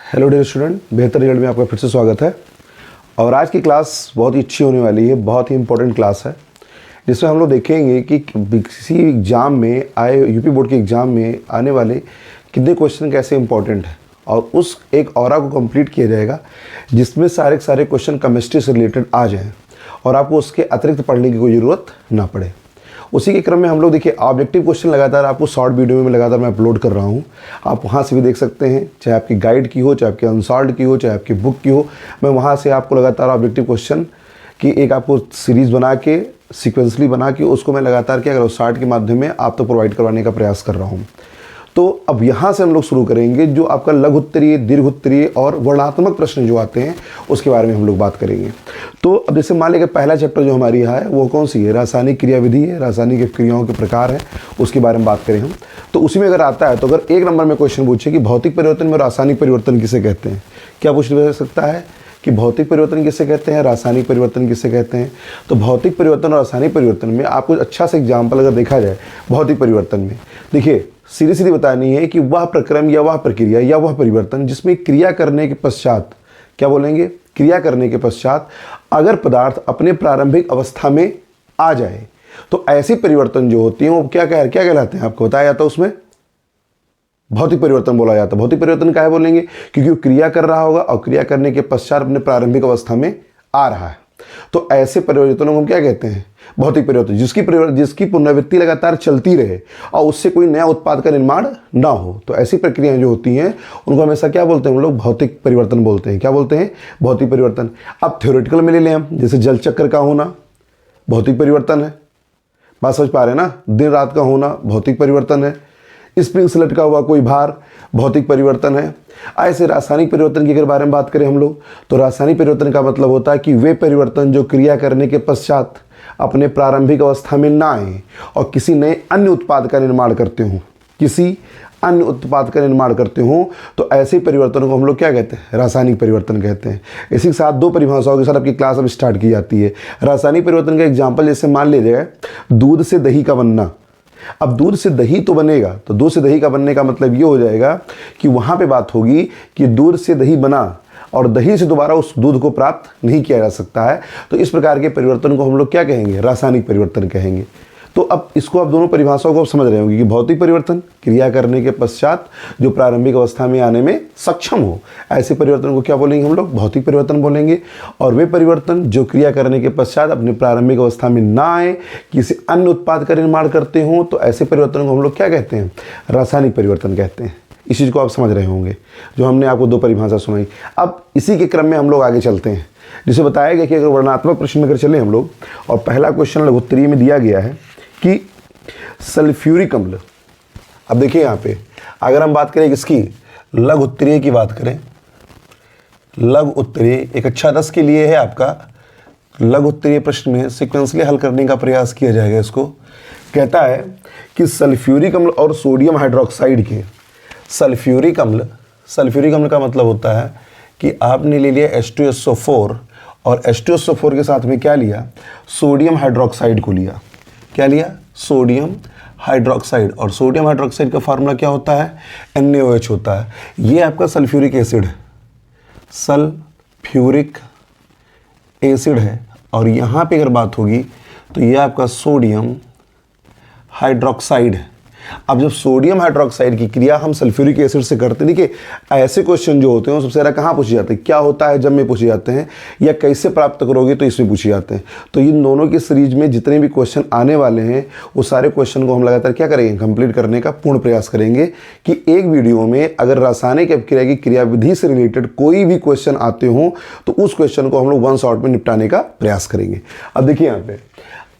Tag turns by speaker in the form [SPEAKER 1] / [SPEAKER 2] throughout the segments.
[SPEAKER 1] Hello dear student, बेहतर result में आपका फिर से स्वागत है। और आज की क्लास बहुत ही अच्छी होने वाली है, बहुत ही इंपॉर्टेंट क्लास है, जिसमें हम लोग देखेंगे कि किसी एग्ज़ाम में आए, यूपी बोर्ड के एग्ज़ाम में आने वाले कितने क्वेश्चन कैसे इंपॉर्टेंट है, और उस एक ऑरा को कंप्लीट किया जाएगा जिसमें सारे क्वेश्चन केमिस्ट्री से रिलेटेड आ जाएँ और आपको उसके अतिरिक्त पढ़ने की कोई ज़रूरत ना पड़े। उसी के क्रम में हम लोग देखिए ऑब्जेक्टिव क्वेश्चन लगातार आपको शॉर्ट वीडियो में लगातार मैं अपलोड कर रहा हूँ, आप वहाँ से भी देख सकते हैं, चाहे आपकी गाइड की हो, चाहे आपकी अनसॉल्व्ड की हो, चाहे आपकी बुक की हो। मैं वहाँ से आपको लगातार ऑब्जेक्टिव क्वेश्चन की एक आपको सीरीज़ बना के सीक्वेंसली बना के उसको मैं लगातार क्या कर रहा हूँ, शॉर्ट के माध्यम में आप तो प्रोवाइड करवाने का प्रयास कर रहा हूँ। तो अब यहाँ से हम लोग शुरू करेंगे जो आपका लघु उत्तरीय, दीर्घ उत्तरीय और वर्णात्मक प्रश्न जो आते हैं उसके बारे में हम लोग बात करेंगे। तो अब जैसे मान लीजिए पहला चैप्टर जो हमारी यहाँ है वो कौन सी है, रासायनिक क्रियाविधि है, रासायनिक क्रियाओं के प्रकार है, उसके बारे में बात करें हम। तो उसी में अगर आता है तो अगर एक नंबर में क्वेश्चन पूछे कि भौतिक परिवर्तन में रासायनिक परिवर्तन किसे कहते हैं, क्या पूछ सकता है कि भौतिक परिवर्तन किसे कहते हैं, रासायनिक परिवर्तन किसे कहते हैं। तो भौतिक परिवर्तन और रासायनिक परिवर्तन में आपको अच्छा सा एग्जाम्पल अगर देखा जाए, भौतिक परिवर्तन में देखिए सीधी बतानी है कि वह प्रक्रम या वह प्रक्रिया या वह परिवर्तन जिसमें क्रिया करने के पश्चात, क्या बोलेंगे, क्रिया करने के पश्चात अगर पदार्थ अपने प्रारंभिक अवस्था में आ जाए तो ऐसे परिवर्तन जो होते हैं वो क्या कहलाते हैं, आपको बताया जाता है उसमें भौतिक परिवर्तन बोला जाता है। भौतिक परिवर्तन क्या है बोलेंगे, क्योंकि वो क्रिया कर रहा होगा और क्रिया करने के पश्चात अपने प्रारंभिक अवस्था में आ रहा है। तो ऐसे परिवर्तनों को हम क्या कहते हैं, भौतिक परिवर्तन। जिसकी पुनरावृत्ति लगातार चलती रहे और उससे कोई नया उत्पाद का निर्माण ना हो, तो ऐसी प्रक्रियाएं जो होती हैं उनको हमेशा क्या बोलते हैं हम लोग, भौतिक परिवर्तन बोलते हैं। क्या बोलते हैं, भौतिक परिवर्तन। अब थ्योरेटिकल में ले लें हम, जैसे जल चक्र का होना भौतिक परिवर्तन है, बात समझ पा रहे हैं ना, दिन रात का होना भौतिक परिवर्तन है, स्प्रिंग से लटका हुआ कोई भार भौतिक परिवर्तन है। ऐसे रासायनिक परिवर्तन की अगर बारे में बात करें हम लोग, तो रासायनिक परिवर्तन का मतलब होता है कि वे परिवर्तन जो क्रिया करने के पश्चात अपने प्रारंभिक अवस्था में ना आए और किसी नए अन्य उत्पाद का निर्माण करते हों, किसी अन्य उत्पाद का निर्माण करते हों, तो ऐसे परिवर्तनों को हम लोग क्या कहते हैं, रासायनिक परिवर्तन कहते हैं। इसी के साथ दो परिभाषाओं के साथ आपकी क्लास अब स्टार्ट की जाती है। रासायनिक परिवर्तन का एग्जाम्पल जैसे मान लीजिए दूध से दही का बनना। अब दूध से दही तो बनेगा, तो दूध से दही का बनने का मतलब ये हो जाएगा कि वहाँ पे बात होगी कि दूध से दही बना और दही से दोबारा उस दूध को प्राप्त नहीं किया जा सकता है। तो इस प्रकार के परिवर्तन को हम लोग क्या कहेंगे, रासायनिक परिवर्तन कहेंगे। तो अब इसको आप दोनों परिभाषाओं को आप समझ रहे होंगे कि भौतिक परिवर्तन क्रिया करने के पश्चात जो प्रारंभिक अवस्था में आने में सक्षम हो, ऐसे परिवर्तन को क्या बोलेंगे हम लोग, भौतिक परिवर्तन बोलेंगे। और वे परिवर्तन जो क्रिया करने के पश्चात अपने प्रारंभिक अवस्था में ना आए, किसी अन्य उत्पाद का निर्माण करते हों, तो ऐसे परिवर्तन को हम लोग क्या कहते हैं, रासायनिक परिवर्तन कहते हैं। इस चीज़ को आप समझ रहे होंगे जो हमने आपको दो परिभाषा सुनाई। अब इसी के क्रम में हम लोग आगे चलते हैं, जिसे बताया गया कि अगर वर्णात्मक प्रश्न में अगर चले हम लोग, और पहला क्वेश्चन लघु उत्तरीय में दिया गया है कि सल्फ्यूरिक अम्ल। अब देखिए यहाँ पे अगर हम बात करें किसकी, लघु उत्तरीय की बात करें, लघु उत्तरीय एक अच्छा 10 के लिए है आपका। लघु उत्तरीय प्रश्न में सीक्वेंसली हल करने का प्रयास किया जाएगा। इसको कहता है कि सल्फ्यूरिक अम्ल और सोडियम हाइड्रोक्साइड के, सल्फ्यूरिक अम्ल का मतलब होता है कि आपने ले लिया H2SO4 और H2SO4 के साथ में क्या लिया, सोडियम हाइड्रोक्साइड को लिया। क्या लिया, सोडियम हाइड्रोक्साइड। और सोडियम हाइड्रोक्साइड का फार्मूला क्या होता है, NaOH होता है। ये आपका सल्फ्यूरिक एसिड है, सल्फ्यूरिक एसिड है। और यहाँ पे अगर बात होगी तो ये आपका सोडियम हाइड्रोक्साइड है। अब जब सोडियम हाइड्रोक्साइड की क्रिया हम सल्फ्यूरिक एसिड से करते हैं, देखिए ऐसे क्वेश्चन जो होते हैं सबसे ज़्यादा कहाँ पूछे जाते हैं, क्या होता है जब में पूछे जाते हैं, या कैसे प्राप्त करोगे तो इसमें पूछे जाते हैं। तो इन दोनों की सीरीज में जितने भी क्वेश्चन आने वाले हैं वो सारे क्वेश्चन को हम लगातार क्या करेंगे, कंप्लीट करने का पूर्ण प्रयास करेंगे कि एक वीडियो में अगर रासायनिक अभिक्रिया की क्रियाविधि से रिलेटेड कोई भी क्वेश्चन आते हों तो उस क्वेश्चन को हम लोग वन शॉट में निपटाने का प्रयास करेंगे। अब देखिए यहाँ पे,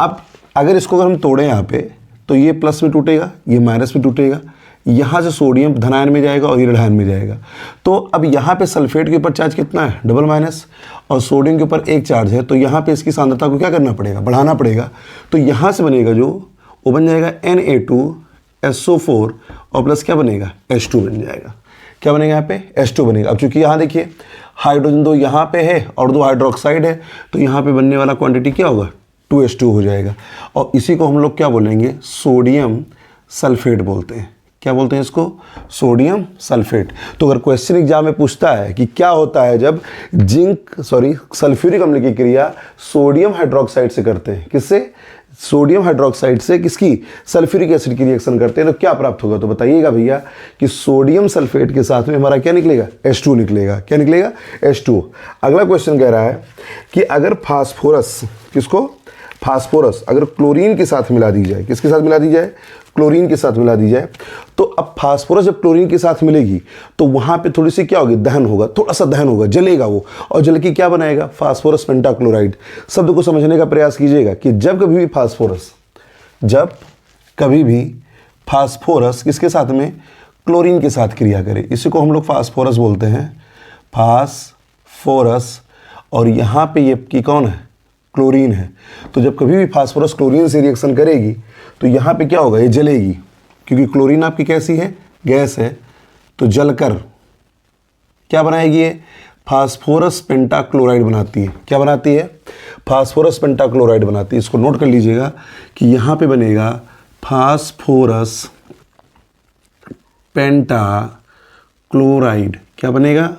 [SPEAKER 1] अब अगर इसको अगर हम तोड़ें यहाँ पे तो ये प्लस में टूटेगा, ये माइनस में टूटेगा, यहाँ से सोडियम धनायन में जाएगा और ये ऋणायन में जाएगा। तो अब यहाँ पे सल्फेट के ऊपर चार्ज कितना है, डबल माइनस, और सोडियम के ऊपर एक चार्ज है, तो यहाँ पे इसकी सांद्रता को क्या करना पड़ेगा, बढ़ाना पड़ेगा। तो यहाँ से बनेगा जो वो बन जाएगा Na2SO4 और प्लस क्या बनेगा, H2 बन जाएगा। क्या बनेगा यहाँ पे, H2 बनेगा। अब चूंकि यहाँ देखिए हाइड्रोजन दो यहाँ पे है और दो हाइड्रोक्साइड है, तो यहाँ पे बनने वाला क्वांटिटी क्या होगा, 2H2 हो जाएगा। और इसी को हम लोग क्या बोलेंगे, सोडियम सल्फेट बोलते हैं। क्या बोलते हैं इसको, सोडियम सल्फेट। तो अगर क्वेश्चन एग्जाम में पूछता है कि क्या होता है जब सल्फ्यूरिक अम्ल की क्रिया सोडियम हाइड्रोक्साइड से करते हैं, किससे, सोडियम हाइड्रोक्साइड से, किसकी, सल्फ्यूरिक एसिड की रिएक्शन करते हैं, तो क्या प्राप्त होगा, तो बताइएगा भैया कि सोडियम सल्फेट के साथ में हमारा क्या निकलेगा, H2 निकलेगा। क्या निकलेगा, H2। अगला क्वेश्चन कह रहा है कि अगर फास्फोरस, किसको, फास्फोरस अगर क्लोरीन के साथ मिला दी जाए, किसके साथ मिला दी जाए, क्लोरीन के साथ मिला दी जाए, तो अब फास्फोरस जब क्लोरीन के साथ मिलेगी तो वहाँ पे थोड़ी सी क्या होगी, दहन होगा, थोड़ा सा दहन होगा, जलेगा वो, और जल के क्या बनाएगा, फास्फोरस पेंटाक्लोराइड। शब्द को समझने का प्रयास कीजिएगा कि जब कभी भी फास्फोरस किसके साथ में, क्लोरीन के साथ क्रिया करे, इसी को हम लोग फास्फोरस बोलते हैं, फास्फोरस, और यहाँ पे ये की कौन है, क्लोरीन है। तो जब कभी भी फास्फोरस क्लोरीन से रिएक्शन करेगी तो यहाँ पे क्या होगा, ये जलेगी, क्योंकि क्लोरीन आपकी कैसी है, गैस है, तो जलकर क्या बनाएगी, ये फास्फोरस पेंटाक्लोराइड बनाती है। क्या बनाती है, फास्फोरस पेंटाक्लोराइड बनाती है। इसको नोट कर लीजिएगा कि यहाँ पे बनेगा फास्फोरस पेंटाक्लोराइड। क्या बनेगा,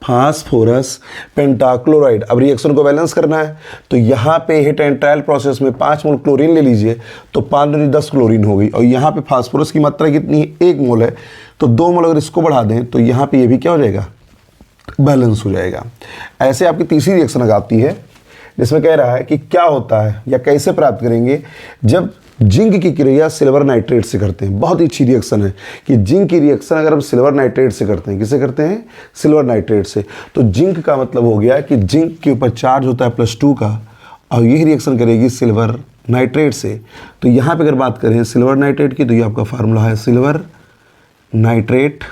[SPEAKER 1] फास्फोरस पेंटाक्लोराइड। अब रिएक्शन को बैलेंस करना है तो यहाँ पे हिट एंड ट्रायल प्रोसेस में 5 मोल क्लोरीन ले लीजिए तो 5 दूनी 10 क्लोरीन हो गई, और यहाँ पे फास्फोरस की मात्रा कितनी है, 1 मोल है, तो 2 मोल अगर इसको बढ़ा दें तो यहाँ पे ये भी क्या हो जाएगा, बैलेंस हो जाएगा। ऐसे आपकी तीसरी रिएक्शन आती है जिसमें कह रहा है कि क्या होता है या कैसे प्राप्त करेंगे जब जिंक की क्रिया सिल्वर नाइट्रेट से करते हैं। बहुत ही अच्छी रिएक्शन है कि जिंक की रिएक्शन अगर हम सिल्वर नाइट्रेट से करते हैं, किससे करते हैं, सिल्वर नाइट्रेट से, तो जिंक का मतलब हो गया कि जिंक के ऊपर चार्ज होता है +2 का, और यही रिएक्शन करेगी सिल्वर नाइट्रेट से। तो यहाँ पे अगर बात करें सिल्वर नाइट्रेट की तो ये आपका फार्मूला है सिल्वर नाइट्रेट,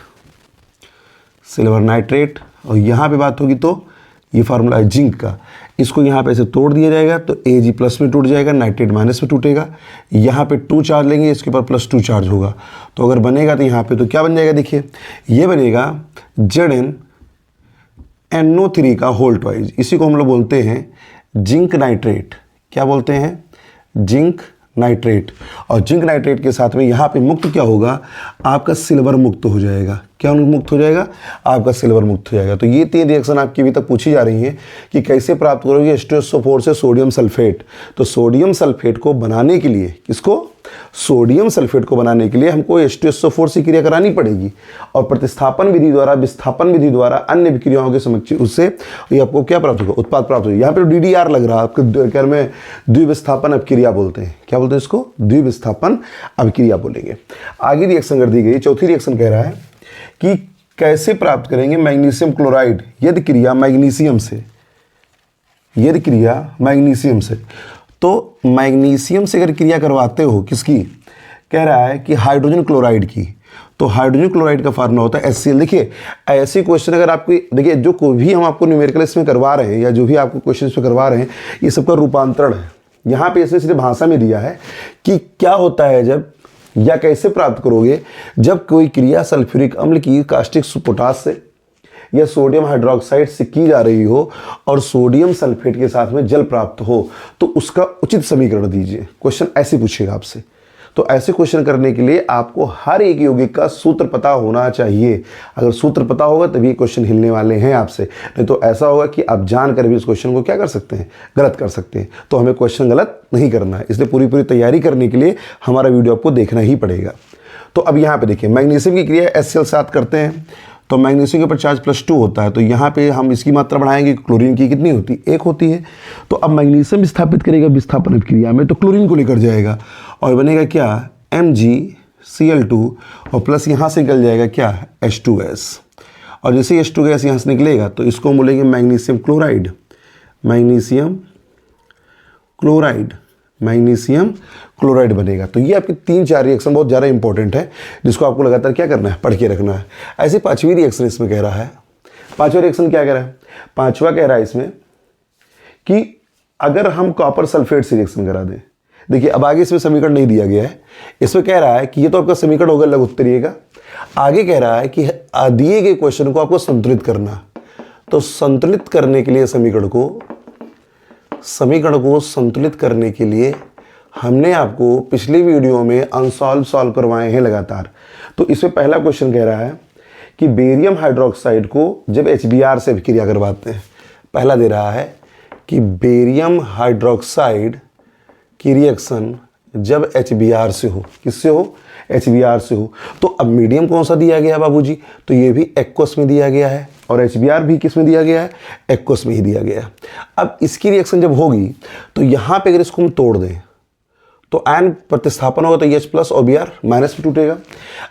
[SPEAKER 1] और यहाँ पे बात होगी तो ये फार्मूला है जिंक का। इसको यहाँ पे ऐसे तोड़ दिया जाएगा तो Ag+ में टूट जाएगा, नाइट्रेट माइनस में टूटेगा, यहाँ पे 2 चार्ज लेंगे, इसके ऊपर +2 चार्ज होगा, तो अगर बनेगा तो यहाँ पे तो क्या बन जाएगा, देखिए ये बनेगा ZnNO3 का होल ट्वाइज। इसी को हम लोग बोलते हैं जिंक नाइट्रेट। क्या बोलते हैं, जिंक नाइट्रेट। और जिंक नाइट्रेट के साथ में यहाँ पे मुक्त क्या होगा, आपका सिल्वर मुक्त हो जाएगा। क्या मुक्त हो जाएगा, आपका सिल्वर मुक्त हो जाएगा। तो ये 3 रिएक्शन आपकी अभी तक पूछी जा रही हैं कि कैसे प्राप्त करोगे H2SO4 से सोडियम सल्फेट। तो सोडियम सल्फेट को बनाने के लिए, किसको, सोडियम सल्फेट को बनाने के लिए हमको H2SO4 से क्रिया करानी पड़ेगी, और प्रतिस्थापन विधि द्वारा, विस्थापन विधि द्वारा, अन्य विक्रियाओं के समक्ष उससे ये आपको क्या प्राप्त होगा, उत्पाद प्राप्त होगा। यहाँ पे DDR लग रहा है आपके घर में, द्विविस्थापन अभिक्रिया बोलते हैं। क्या बोलते हैं इसको, द्विविस्थापन अभिक्रिया बोलेंगे। आगे रिएक्शन कर दी गई, चौथी रिएक्शन कह रहा है कि कैसे प्राप्त करेंगे मैग्नीशियम क्लोराइड यदि क्रिया मैग्नीशियम से। तो मैग्नीशियम से अगर क्रिया करवाते हो, किसकी, कह रहा है कि हाइड्रोजन क्लोराइड की, तो हाइड्रोजन क्लोराइड का फार्मूला होता है HCl। देखिए ऐसे क्वेश्चन अगर आपकी, देखिए जो कोई भी हम आपको न्यूमेरिकल इसमें करवा रहे हैं या जो भी आपको क्वेश्चन इसमें करवा रहे हैं, ये सबका रूपांतरण है। यहाँ पे इसने सिर्फ भाषा में दिया है कि क्या होता है जब, या कैसे प्राप्त करोगे जब कोई क्रिया सल्फ्यूरिक अम्ल की कास्टिक पोटास से या सोडियम हाइड्रोक्साइड से की जा रही हो और सोडियम सल्फेट के साथ में जल प्राप्त हो, तो उसका उचित समीकरण दीजिए। क्वेश्चन ऐसे पूछेगा आपसे। तो ऐसे क्वेश्चन करने के लिए आपको हर एक यौगिक का सूत्र पता होना चाहिए। अगर सूत्र पता होगा तभी क्वेश्चन हिलने वाले हैं आपसे, नहीं तो ऐसा होगा कि आप जानकर भी इस क्वेश्चन को क्या कर सकते हैं, गलत कर सकते हैं। तो हमें क्वेश्चन गलत नहीं करना है, इसलिए पूरी तैयारी करने के लिए हमारा वीडियो आपको देखना ही पड़ेगा। तो अब यहाँ पे देखिए मैग्नीशियम की क्रिया HCl साथ करते हैं, तो मैग्नीशियम के ऊपर चार्ज +2 होता है, तो यहाँ पे हम इसकी मात्रा बढ़ाएंगे, क्लोरीन की कितनी होती है, 1 होती है। तो अब मैग्नीशियम विस्थापित करेगा विस्थापन क्रिया में, तो क्लोरीन को लेकर जाएगा और बनेगा क्या, MgCl2, और प्लस यहाँ से निकल जाएगा क्या, H2S। और जैसे H2 गैस यहाँ से निकलेगा तो इसको हम बोलेंगे मैग्नीशियम क्लोराइड बनेगा। तो ये आपकी 3-4 रिएक्शन बहुत ज़्यादा इंपॉर्टेंट है, जिसको आपको लगातार क्या करना है, पढ़ के रखना है। ऐसे 5वीं रिएक्शन इसमें कह रहा है, 5वां रिएक्शन क्या कह रहा है, 5वां कह रहा है इसमें कि अगर हम कॉपर सल्फेट से रिएक्शन करा दें। देखिए अब आगे इसमें समीकरण नहीं दिया गया है, इसमें कह रहा है कि ये तो आपका समीकरण होगा लघु उत्तरीय का। आगे कह रहा है कि दिए गए क्वेश्चन को आपको संतुलित करना, तो संतुलित करने के लिए समीकरण को संतुलित करने के लिए हमने आपको पिछले वीडियो में अनसॉल्व सॉल्व करवाए हैं लगातार। तो इसमें पहला क्वेश्चन कह रहा है कि बेरियम हाइड्रोक्साइड को जब HBr से विक्रिया करवाते हैं, पहला दे रहा है कि बेरियम हाइड्रोक्साइड की रिएक्शन जब HBr से हो, किससे हो? HBr से हो। तो अब मीडियम कौन सा दिया गया है बाबूजी? तो ये भी एक्वस में दिया गया है और HBr भी किस में दिया गया है? एक्वस में ही दिया गया है। अब इसकी रिएक्शन जब होगी तो यहाँ पे अगर इसको हम तोड़ दें तो आयन प्रतिस्थापन होगा तो H प्लस और Br माइनस में टूटेगा।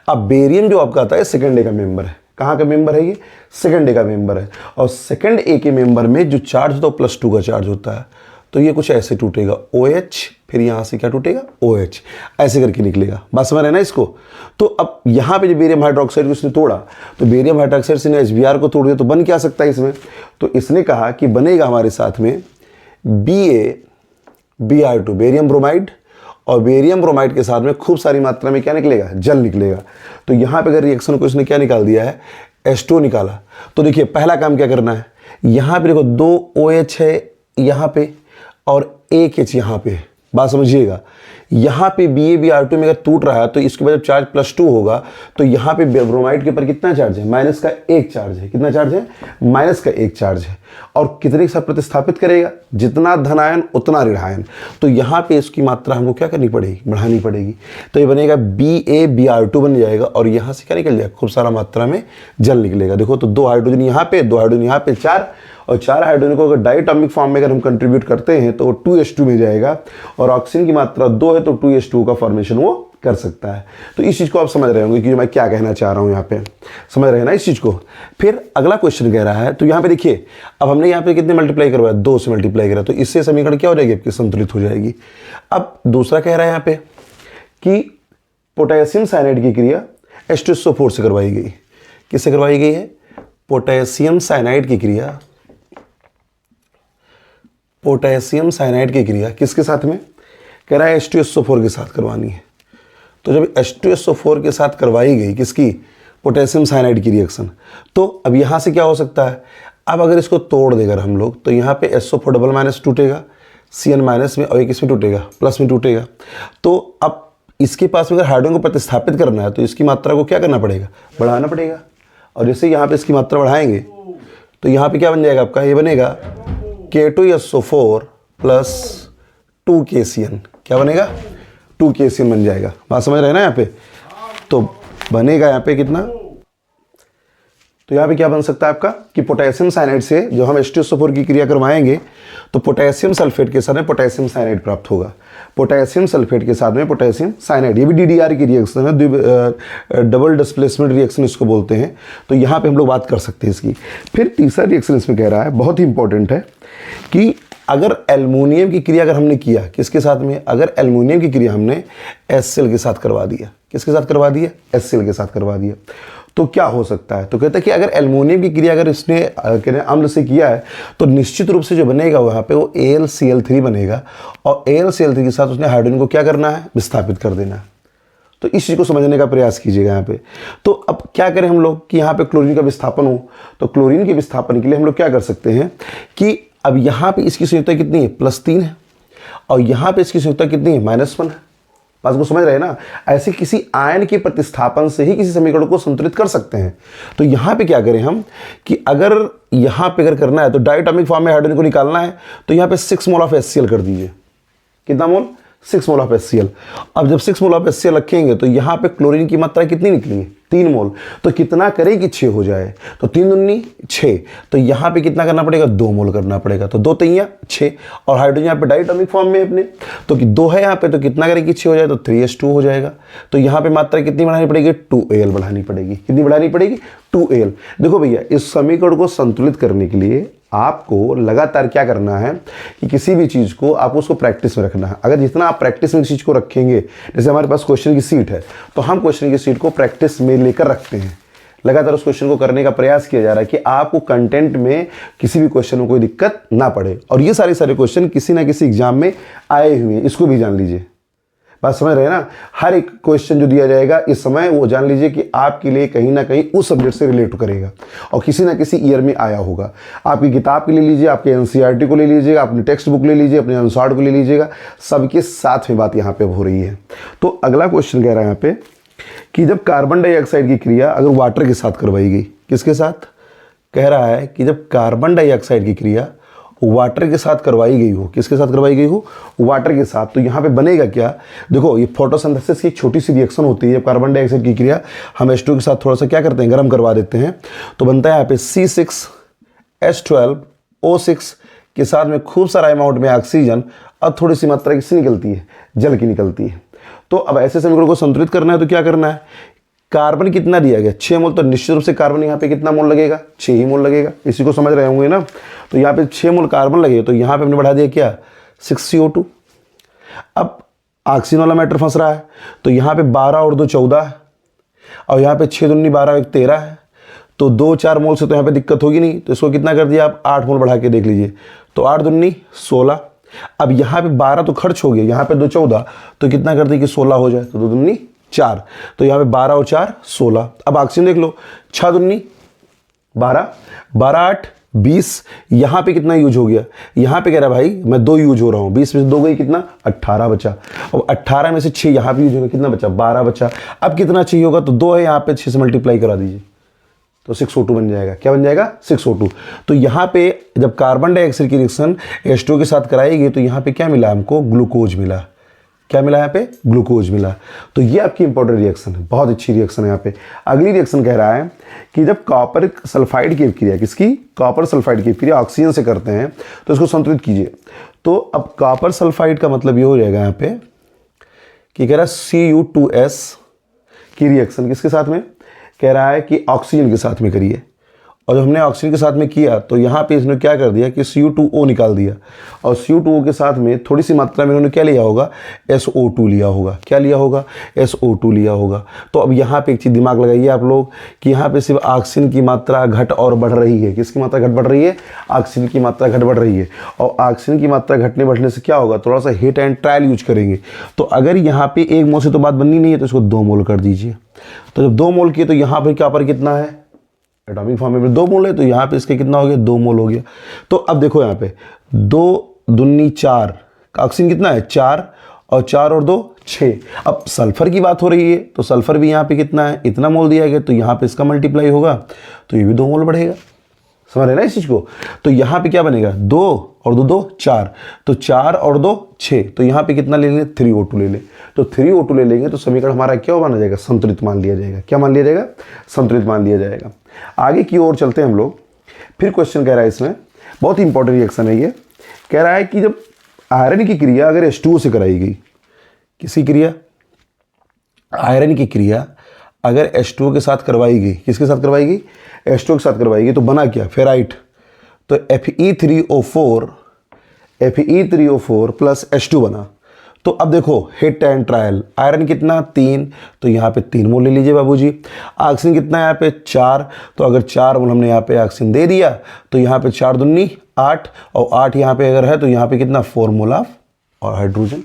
[SPEAKER 1] अब बेरियम जो आपका आता है सेकंड ए का मेंबर है। कहाँ का मेंबर है ये? सेकंड ए का मेंबर है। और सेकंड ए के मेंबर में जो चार्ज होता है वो +2 का चार्ज होता है। तो ये कुछ ऐसे टूटेगा OH, फिर यहाँ से क्या टूटेगा? OH, ऐसे करके निकलेगा। बात समझ रहे हैं ना इसको? तो अब यहाँ पे जो बेरियम हाइड्रोक्साइड को इसने तोड़ा तो बेरियम हाइड्रोक्साइड से ने HBr को तोड़ दिया तो बन क्या सकता है इसमें? तो इसने कहा कि बनेगा हमारे साथ में BaBr2 बेरियम ब्रोमाइड, और बेरियम ब्रोमाइड के साथ में खूब सारी मात्रा में क्या निकलेगा? जल निकलेगा। तो यहाँ पे अगर रिएक्शन को इसने क्या निकाल दिया है? H2 निकाला। तो देखिए पहला काम क्या करना है, यहाँ पे देखो 2 OH है यहाँ पे और 1 H यहाँ पे। बात समझिएगा, यहाँ पे BaBr2 में अगर टूट रहा है तो इसके बाद जब चार्ज +2 होगा तो यहाँ पे ब्रोमाइड के ऊपर कितना चार्ज है? माइनस का 1 चार्ज है। कितना चार्ज है? माइनस का 1 चार्ज है। और कितने के साथ प्रतिस्थापित करेगा? जितना धन आयन उतना ऋण आयन। तो यहाँ पे इसकी मात्रा हमको क्या करनी पड़ेगी? बढ़ानी पड़ेगी। तो ये बनेगा BaBr2 बन जाएगा और यहाँ से क्या निकल जाएगा? खूब सारा मात्रा में जल निकलेगा। देखो तो 2 हाइड्रोजन यहाँ पे, 2 हाइड्रोजन यहाँ पे, 4, और 4 हाइड्रोजन को अगर डायटोमिक फॉर्म में अगर हम कंट्रीब्यूट करते हैं तो वो 2H2 में जाएगा और ऑक्सीजन की मात्रा 2 है तो 2H2 का फॉर्मेशन वो कर सकता है। तो इस चीज़ को आप समझ रहे होंगे कि मैं क्या कहना चाह रहा हूँ यहाँ पे, समझ रहे हैं ना इस चीज़ को। फिर अगला क्वेश्चन कह रहा है, तो यहाँ पे देखिए अब हमने यहाँ पे कितने मल्टीप्लाई करवाया? 2 से मल्टीप्लाई करा, तो इससे समीकरण क्या हो जाएगी? आपकी संतुलित हो जाएगी। अब दूसरा कह रहा है यहाँ पे कि पोटेशियम साइनाइड की क्रिया H2SO4 से करवाई गई। किससे करवाई गई है? पोटेशियम साइनाइड की क्रिया, पोटेशियम साइनाइड की क्रिया किसके साथ में? कह रहा है H2SO4 के साथ करवानी है। तो जब H2SO4 के साथ करवाई गई किसकी? पोटेशियम साइनाइड की रिएक्शन, तो अब यहाँ से क्या हो सकता है? अब अगर इसको तोड़ देकर हम लोग तो यहाँ पे SO4 डबल माइनस टूटेगा, Cn माइनस में, और ये किस में टूटेगा? प्लस में टूटेगा। तो अब इसके पास में अगर हाइड्रोजन को प्रतिस्थापित करना है तो इसकी मात्रा को क्या करना पड़ेगा? बढ़ाना पड़ेगा। और जैसे यहाँ पे इसकी मात्रा बढ़ाएंगे तो यहाँ पे क्या बन जाएगा आपका? ये बनेगा K2SO4 प्लस 2KCN। क्या बनेगा? 2KCN बन जाएगा। बात समझ रहे हैं ना यहाँ पे? तो बनेगा यहाँ पे कितना? तो यहाँ पे क्या बन सकता है आपका कि पोटेशियम साइनाइड से जो हम H2SO4 की क्रिया करवाएंगे तो पोटेशियम सल्फेट के साथ में पोटेशियम साइनाइड प्राप्त होगा। पोटेशियम सल्फेट के साथ में पोटेशियम साइनाइड, ये भी DDR की रिएक्शन है, डबल डिस्प्लेसमेंट रिएक्शन इसको बोलते हैं। तो यहाँ पे हम लोग बात कर सकते हैं इसकी। फिर तीसरा रिएक्शन इसमें कह रहा है, बहुत ही इंपॉर्टेंट है, कि अगर एल्युमिनियम की क्रिया अगर हमने किया किसके साथ में? अगर एल्युमिनियम की क्रिया हमने HCl के साथ करवा दिया, किसके साथ करवा दिया? HCl के साथ करवा दिया, तो क्या हो सकता है? तो कहता है कि अगर एल्युमिनियम की क्रिया अगर इसने अम्ल से किया है तो निश्चित रूप से जो बनेगा वहाँ पे वो AlCl3 बनेगा, और AlCl3 के साथ उसने हाइड्रोजन को क्या करना है? विस्थापित कर देना है। तो इस चीज़ को समझने का प्रयास कीजिएगा यहाँ पे। तो अब क्या करें हम लोग कि यहाँ पे क्लोरीन का विस्थापन हो, तो क्लोरीन के विस्थापन के लिए हम लोग क्या कर सकते हैं कि अब यहाँ पे इसकी संयुक्ता कितनी है? +3 है, और यहाँ पे इसकी संयुक्ता कितनी है? -1 है। बात को समझ रहे हैं ना? ऐसे किसी आयन के प्रतिस्थापन से ही किसी समीकरण को संतुलित कर सकते हैं। तो यहाँ पे क्या करें हम कि अगर यहाँ पे अगर करना है तो डायटोमिक फॉर्म में हाइड्रोजन को निकालना है तो यहाँ पे 6 मोल ऑफ HCl कर दीजिए। कितना मोल? 6 मोल ऑफ HCl। अब जब 6 मोल ऑफ HCl रखेंगे तो यहाँ पे क्लोरीन की मात्रा कितनी निकलेगी? 3 मोल। तो कितना करे कि 6 हो जाए? तो 3 दूनी 6, तो यहाँ पे कितना करना पड़ेगा? 2 मोल करना पड़ेगा। तो 2 3 6, और हाइड्रोजन यहाँ पे डायटोमिक फॉर्म में अपने तो कि 2 है यहाँ पे, तो कितना करे कि 6 हो जाए? तो 3H2 हो जाएगा। तो यहाँ पे मात्रा कितनी बढ़ानी पड़ेगी? 2Al बढ़ानी पड़ेगी। कितनी बढ़ानी पड़ेगी? 2Al। देखो भैया, इस समीकरण को संतुलित करने के लिए आपको लगातार क्या करना है कि किसी भी चीज़ को आपको उसको प्रैक्टिस में रखना है। अगर जितना आप प्रैक्टिस में किसी चीज़ को रखेंगे, जैसे हमारे पास क्वेश्चन की सीट है तो हम क्वेश्चन की सीट को प्रैक्टिस में लेकर रखते हैं, लगातार उस क्वेश्चन को करने का प्रयास किया जा रहा है कि आपको कंटेंट में किसी भी क्वेश्चन में कोई दिक्कत ना पड़े। और ये सारे क्वेश्चन किसी ना किसी एग्जाम में आए हुए हैं, इसको भी जान लीजिए। बात समझ रहे हैं ना? हर एक क्वेश्चन जो दिया जाएगा इस समय वो जान लीजिए कि आपके लिए कहीं ना कहीं उस सब्जेक्ट से रिलेट करेगा और किसी ना किसी ईयर में आया होगा। आपकी किताब के ले लीजिए, आपके एनसीईआरटी को ले लीजिएगा, अपनी टेक्स्ट बुक ले लीजिए, अपने अनुसार को ले लीजिएगा, सबके साथ में बात यहाँ पे हो रही है। तो अगला क्वेश्चन कह रहा है यहाँ पे कि जब कार्बन डाइऑक्साइड की क्रिया अगर वाटर के साथ करवाई गई, किसके साथ कह रहा है कि जब कार्बन डाइऑक्साइड की क्रिया वाटर के साथ करवाई गई हो, किसके साथ करवाई गई हो, वाटर के साथ, तो यहाँ पे बनेगा क्या, देखो ये फोटोसिंथेसिस की एक छोटी सी रिएक्शन होती है। जब कार्बन डाइऑक्साइड की क्रिया हम H2 के साथ थोड़ा सा क्या करते हैं, गर्म करवा देते हैं, तो बनता है यहाँ पे C6H12O6 के साथ में खूब सारा अमाउंट में ऑक्सीजन और थोड़ी सी मात्रा किससे निकलती है, जल की निकलती है। तो अब ऐसे समीकरण को संतुलित करना है तो क्या करना है, कार्बन कितना दिया गया 6 मोल, तो निश्चित रूप से कार्बन यहाँ पे कितना मोल लगेगा, 6 ही मोल लगेगा। इसी को समझ रहे होंगे ना। तो यहाँ पे 6 मोल कार्बन लगे, तो यहाँ पे हमने बढ़ा दिया क्या 6CO2। अब ऑक्सीजन वाला मैटर फंस रहा है, तो यहाँ पे 12 और 2 14 है, और यहाँ पे 6 दूनी 12 1 13 है, तो 2 4 मोल से तो यहाँ पे दिक्कत होगी नहीं, तो इसको कितना कर दिया आप 8 मोल बढ़ा के देख लीजिए, तो 8 दूनी 16। अब यहाँ पे 12 तो खर्च हो गया, यहाँ पे 2 14, तो कितना कर दिया कि 16 हो जाए, तो 2 दूनी 4, तो यहाँ पे 12 और 4 16। अब ऑक्सीजन देख लो, 6 दूनी 12, 12 8 20, यहाँ पे कितना यूज हो गया, यहाँ पे कह रहा है भाई मैं 2 यूज हो रहा हूँ, 20 में से 2 गई कितना 18 बचा, और 18 में से 6 यहाँ पे यूज होगा, कितना बचा 12 बचा। अब कितना चाहिए होगा, तो 2 है यहाँ पे, 6 से मल्टीप्लाई करा दीजिए, तो 6O2 बन जाएगा। क्या बन जाएगा 6O2। तो यहाँ पे जब कार्बन डाइऑक्साइड की रिएक्शन H2 के साथ कराएगी, तो यहाँ पे क्या मिला हमको, ग्लूकोज मिला। क्या मिला यहाँ पे, ग्लूकोज मिला। तो ये आपकी इंपॉर्टेंट रिएक्शन है, बहुत अच्छी रिएक्शन है। यहाँ पे अगली रिएक्शन कह रहा है कि जब कॉपर सल्फाइड की क्रिया, किसकी, कॉपर सल्फाइड की क्रिया ऑक्सीजन से करते हैं, तो इसको संतुलित कीजिए। तो अब कॉपर सल्फाइड का मतलब ये हो जाएगा यहाँ पे कि कह रहा है Cu2S की रिएक्शन किसके साथ में, कह रहा है कि ऑक्सीजन के साथ में करिए। और जब हमने ऑक्सीजन के साथ में किया, तो यहाँ पे इसने क्या कर दिया कि Cu2O निकाल दिया, और Cu2O के साथ में थोड़ी सी मात्रा में इन्होंने क्या लिया होगा, SO2 लिया होगा। क्या लिया होगा, SO2 लिया होगा। तो अब यहाँ पे एक चीज़ दिमाग लगाइए आप लोग कि यहाँ पे सिर्फ ऑक्सीजन की मात्रा घट और बढ़ रही है। किसकी मात्रा घट बढ़ रही है, ऑक्सीजन की मात्रा घट बढ़ रही है। और ऑक्सीजन की मात्रा घटने बढ़ने से क्या होगा, थोड़ा सा हिट एंड ट्रायल यूज करेंगे। तो अगर यहाँ पे 1 मोल से तो बात बननी नहीं है, तो इसको 2 मोल कर दीजिए। तो जब 2 मोल किए, तो यहाँ पर क्या पर कितना है, एटॉमिक फॉर्म में 2 मोल है, तो यहाँ पे इसके कितना हो गया, 2 मोल हो गया। तो अब देखो यहाँ पे 2 दूनी 4, ऑक्सीजन कितना है 4, और 4 और 2 6। अब सल्फर की बात हो रही है, तो सल्फर भी यहाँ पे कितना है, इतना मोल दिया गया, तो यहाँ पे इसका मल्टीप्लाई होगा, तो ये भी 2 मोल बढ़ेगा। समझ रहे ना इस चीज़ को। तो यहाँ पे क्या बनेगा, 2 और 2 2 4, तो 4 और 2 6, तो यहाँ पे कितना ले लेंगे 3O2 ले लें। तो 3O2 ले लेंगे, तो समीकरण हमारा क्या माना जाएगा, संतुलित मान लिया जाएगा। क्या मान लिया जाएगा, संतुलित मान लिया जाएगा। आगे की ओर चलते हैं हम लोग। फिर क्वेश्चन कह रहा है इसमें, बहुत ही इंपॉर्टेंट रिएक्शन है ये, कह रहा है कि जब आयरन की क्रिया अगर H2O से कराई गई, किसी क्रिया, आयरन की क्रिया अगर H2O के साथ करवाई गई, किसके साथ करवाई गई, H2O के साथ करवाई गई, तो बना क्या, फेराइट। तो Fe3O4 प्लस H2 बना। तो अब देखो हिट एंड ट्रायल, आयरन कितना 3, तो यहाँ पे 3 मोल ले लीजिए बाबूजी। ऑक्सीजन कितना है यहाँ पे 4, तो अगर 4 मोल हमने यहाँ पे ऑक्सीजन दे दिया, तो यहाँ पे 4 दूनी 8, और 8 यहाँ पे अगर है, तो यहाँ पे कितना 4 मोल ऑफ और हाइड्रोजन।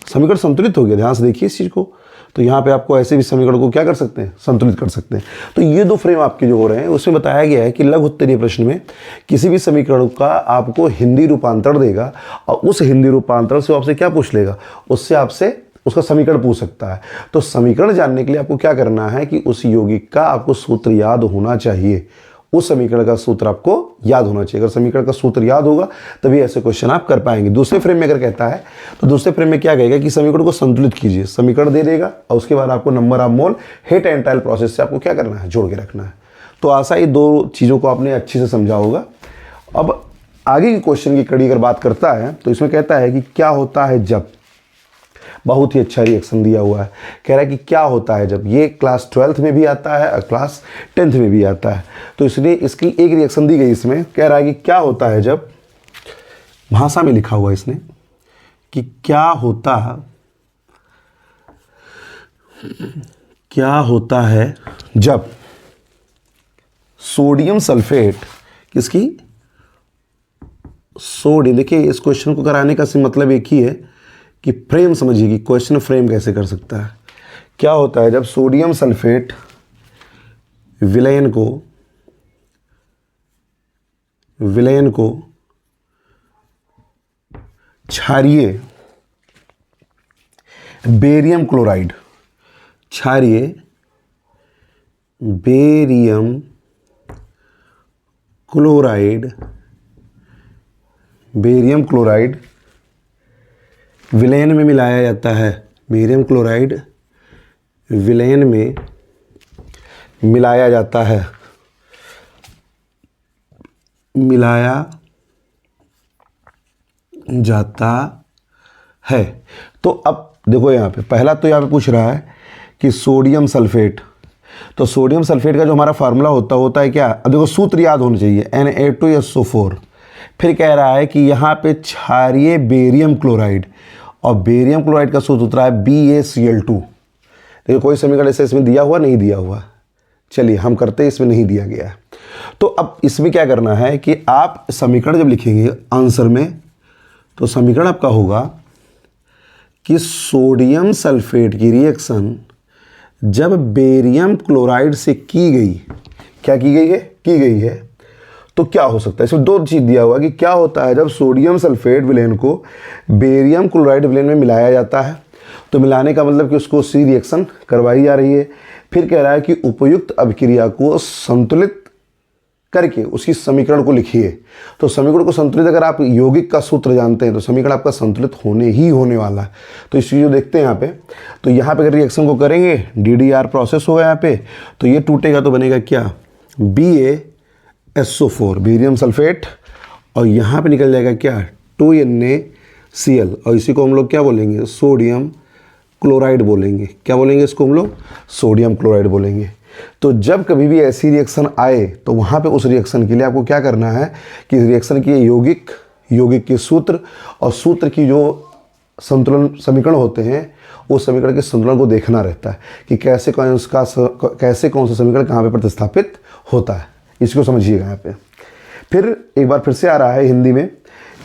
[SPEAKER 1] समीकरण संतुलित हो गया। ध्यान से देखिए इस चीज़ को। तो यहाँ पे आपको ऐसे भी समीकरण को क्या कर सकते हैं, संतुलित कर सकते हैं। तो ये 2 फ्रेम आपके जो हो रहे हैं, उसमें बताया गया है कि लघु उत्तरीय प्रश्न में किसी भी समीकरण का आपको हिंदी रूपांतरण देगा, और उस हिंदी रूपांतरण से आपसे क्या पूछ लेगा, उससे आपसे उसका समीकरण पूछ सकता है। तो समीकरण जानने के लिए आपको क्या करना है कि उस यौगिक का आपको सूत्र याद होना चाहिए, उस समीकरण का सूत्र आपको याद होना चाहिए। अगर समीकरण का सूत्र याद होगा तभी ऐसे क्वेश्चन आप कर पाएंगे। दूसरे फ्रेम में अगर कहता है, तो दूसरे फ्रेम में क्या कहेगा कि समीकरण को संतुलित कीजिए, समीकरण दे देगा, और उसके बाद आपको number of mole hit and trial process से आपको क्या करना है, जोड़ के रखना है। तो आशा ये 2 चीज़ों को आपने अच्छे से समझा होगा। अब आगे की क्वेश्चन की कड़ी अगर बात करता है, तो इसमें कहता है कि क्या होता है जब, बहुत ही अच्छा रिएक्शन दिया हुआ है। कह रहा है कि क्या होता है जब, ये क्लास 12th में भी आता है और क्लास 10th में भी आता है। तो इसलिए इसकी एक रिएक्शन दी गई इसमें, कह रहा है कि क्या होता है जब, भाषा में लिखा हुआ इसने कि क्या होता है जब सोडियम सल्फेट, किसकी, सोडियम। देखिए इस क्वेश्चन को कराने का मतलब एक ही है कि फ्रेम समझिए कि क्वेश्चन फ्रेम कैसे कर सकता है। क्या होता है जब सोडियम सल्फेट विलयन को क्षारीय बेरियम क्लोराइड क्षारीय बेरियम क्लोराइड विलयन में मिलाया जाता है। बेरियम क्लोराइड विलयन में मिलाया जाता है, तो अब देखो यहाँ पे पहला तो यहाँ पे पूछ रहा है कि सोडियम सल्फेट। तो सोडियम सल्फेट का जो हमारा फार्मूला होता है क्या, अब देखो सूत्र याद होना चाहिए, Na2SO4। फिर कह रहा है कि यहाँ पे क्षारीय बेरियम क्लोराइड, और बेरियम क्लोराइड का सूत्र होता है BaCl2। देखो कोई समीकरण ऐसे इसमें दिया हुआ नहीं दिया हुआ, चलिए हम करते हैं, इसमें नहीं दिया गया है। तो अब इसमें क्या करना है कि आप समीकरण जब लिखेंगे आंसर में, तो समीकरण आपका होगा कि सोडियम सल्फेट की रिएक्शन जब बेरियम क्लोराइड से की गई, क्या की गई है, तो क्या हो सकता है। इसमें दो चीज़ दिया हुआ कि क्या होता है जब सोडियम सल्फेट विलयन को बेरियम क्लोराइड विलयन में मिलाया जाता है, तो मिलाने का मतलब कि उसको सी रिएक्शन करवाई जा रही है। फिर कह रहा है कि उपयुक्त अभिक्रिया को संतुलित करके उसकी समीकरण को लिखिए। तो समीकरण को संतुलित, अगर आप यौगिक का सूत्र जानते हैं तो समीकरण आपका संतुलित होने वाला है। तो इस चीज़ को देखते हैं यहाँ पे, तो यहाँ पे अगर रिएक्शन को करेंगे, DDR प्रोसेस होगा यहाँ पे, तो ये टूटेगा तो बनेगा क्या, BaSO4 बेरियम सल्फेट, और यहाँ पे निकल जाएगा क्या, 2NaCl, और इसी को हम लोग क्या बोलेंगे, सोडियम क्लोराइड बोलेंगे। क्या बोलेंगे इसको हम लोग, सोडियम क्लोराइड बोलेंगे। तो जब कभी भी ऐसी रिएक्शन आए तो वहाँ पे उस रिएक्शन के लिए आपको क्या करना है कि रिएक्शन के यौगिक के सूत्र और सूत्र की जो संतुलन समीकरण होते हैं, उस समीकरण के संतुलन को देखना रहता है कि कैसे कौन सा समीकरण कहाँ पे प्रतिस्थापित होता है। इसको समझिएगा यहाँ पे। फिर एक बार फिर से आ रहा है हिंदी में,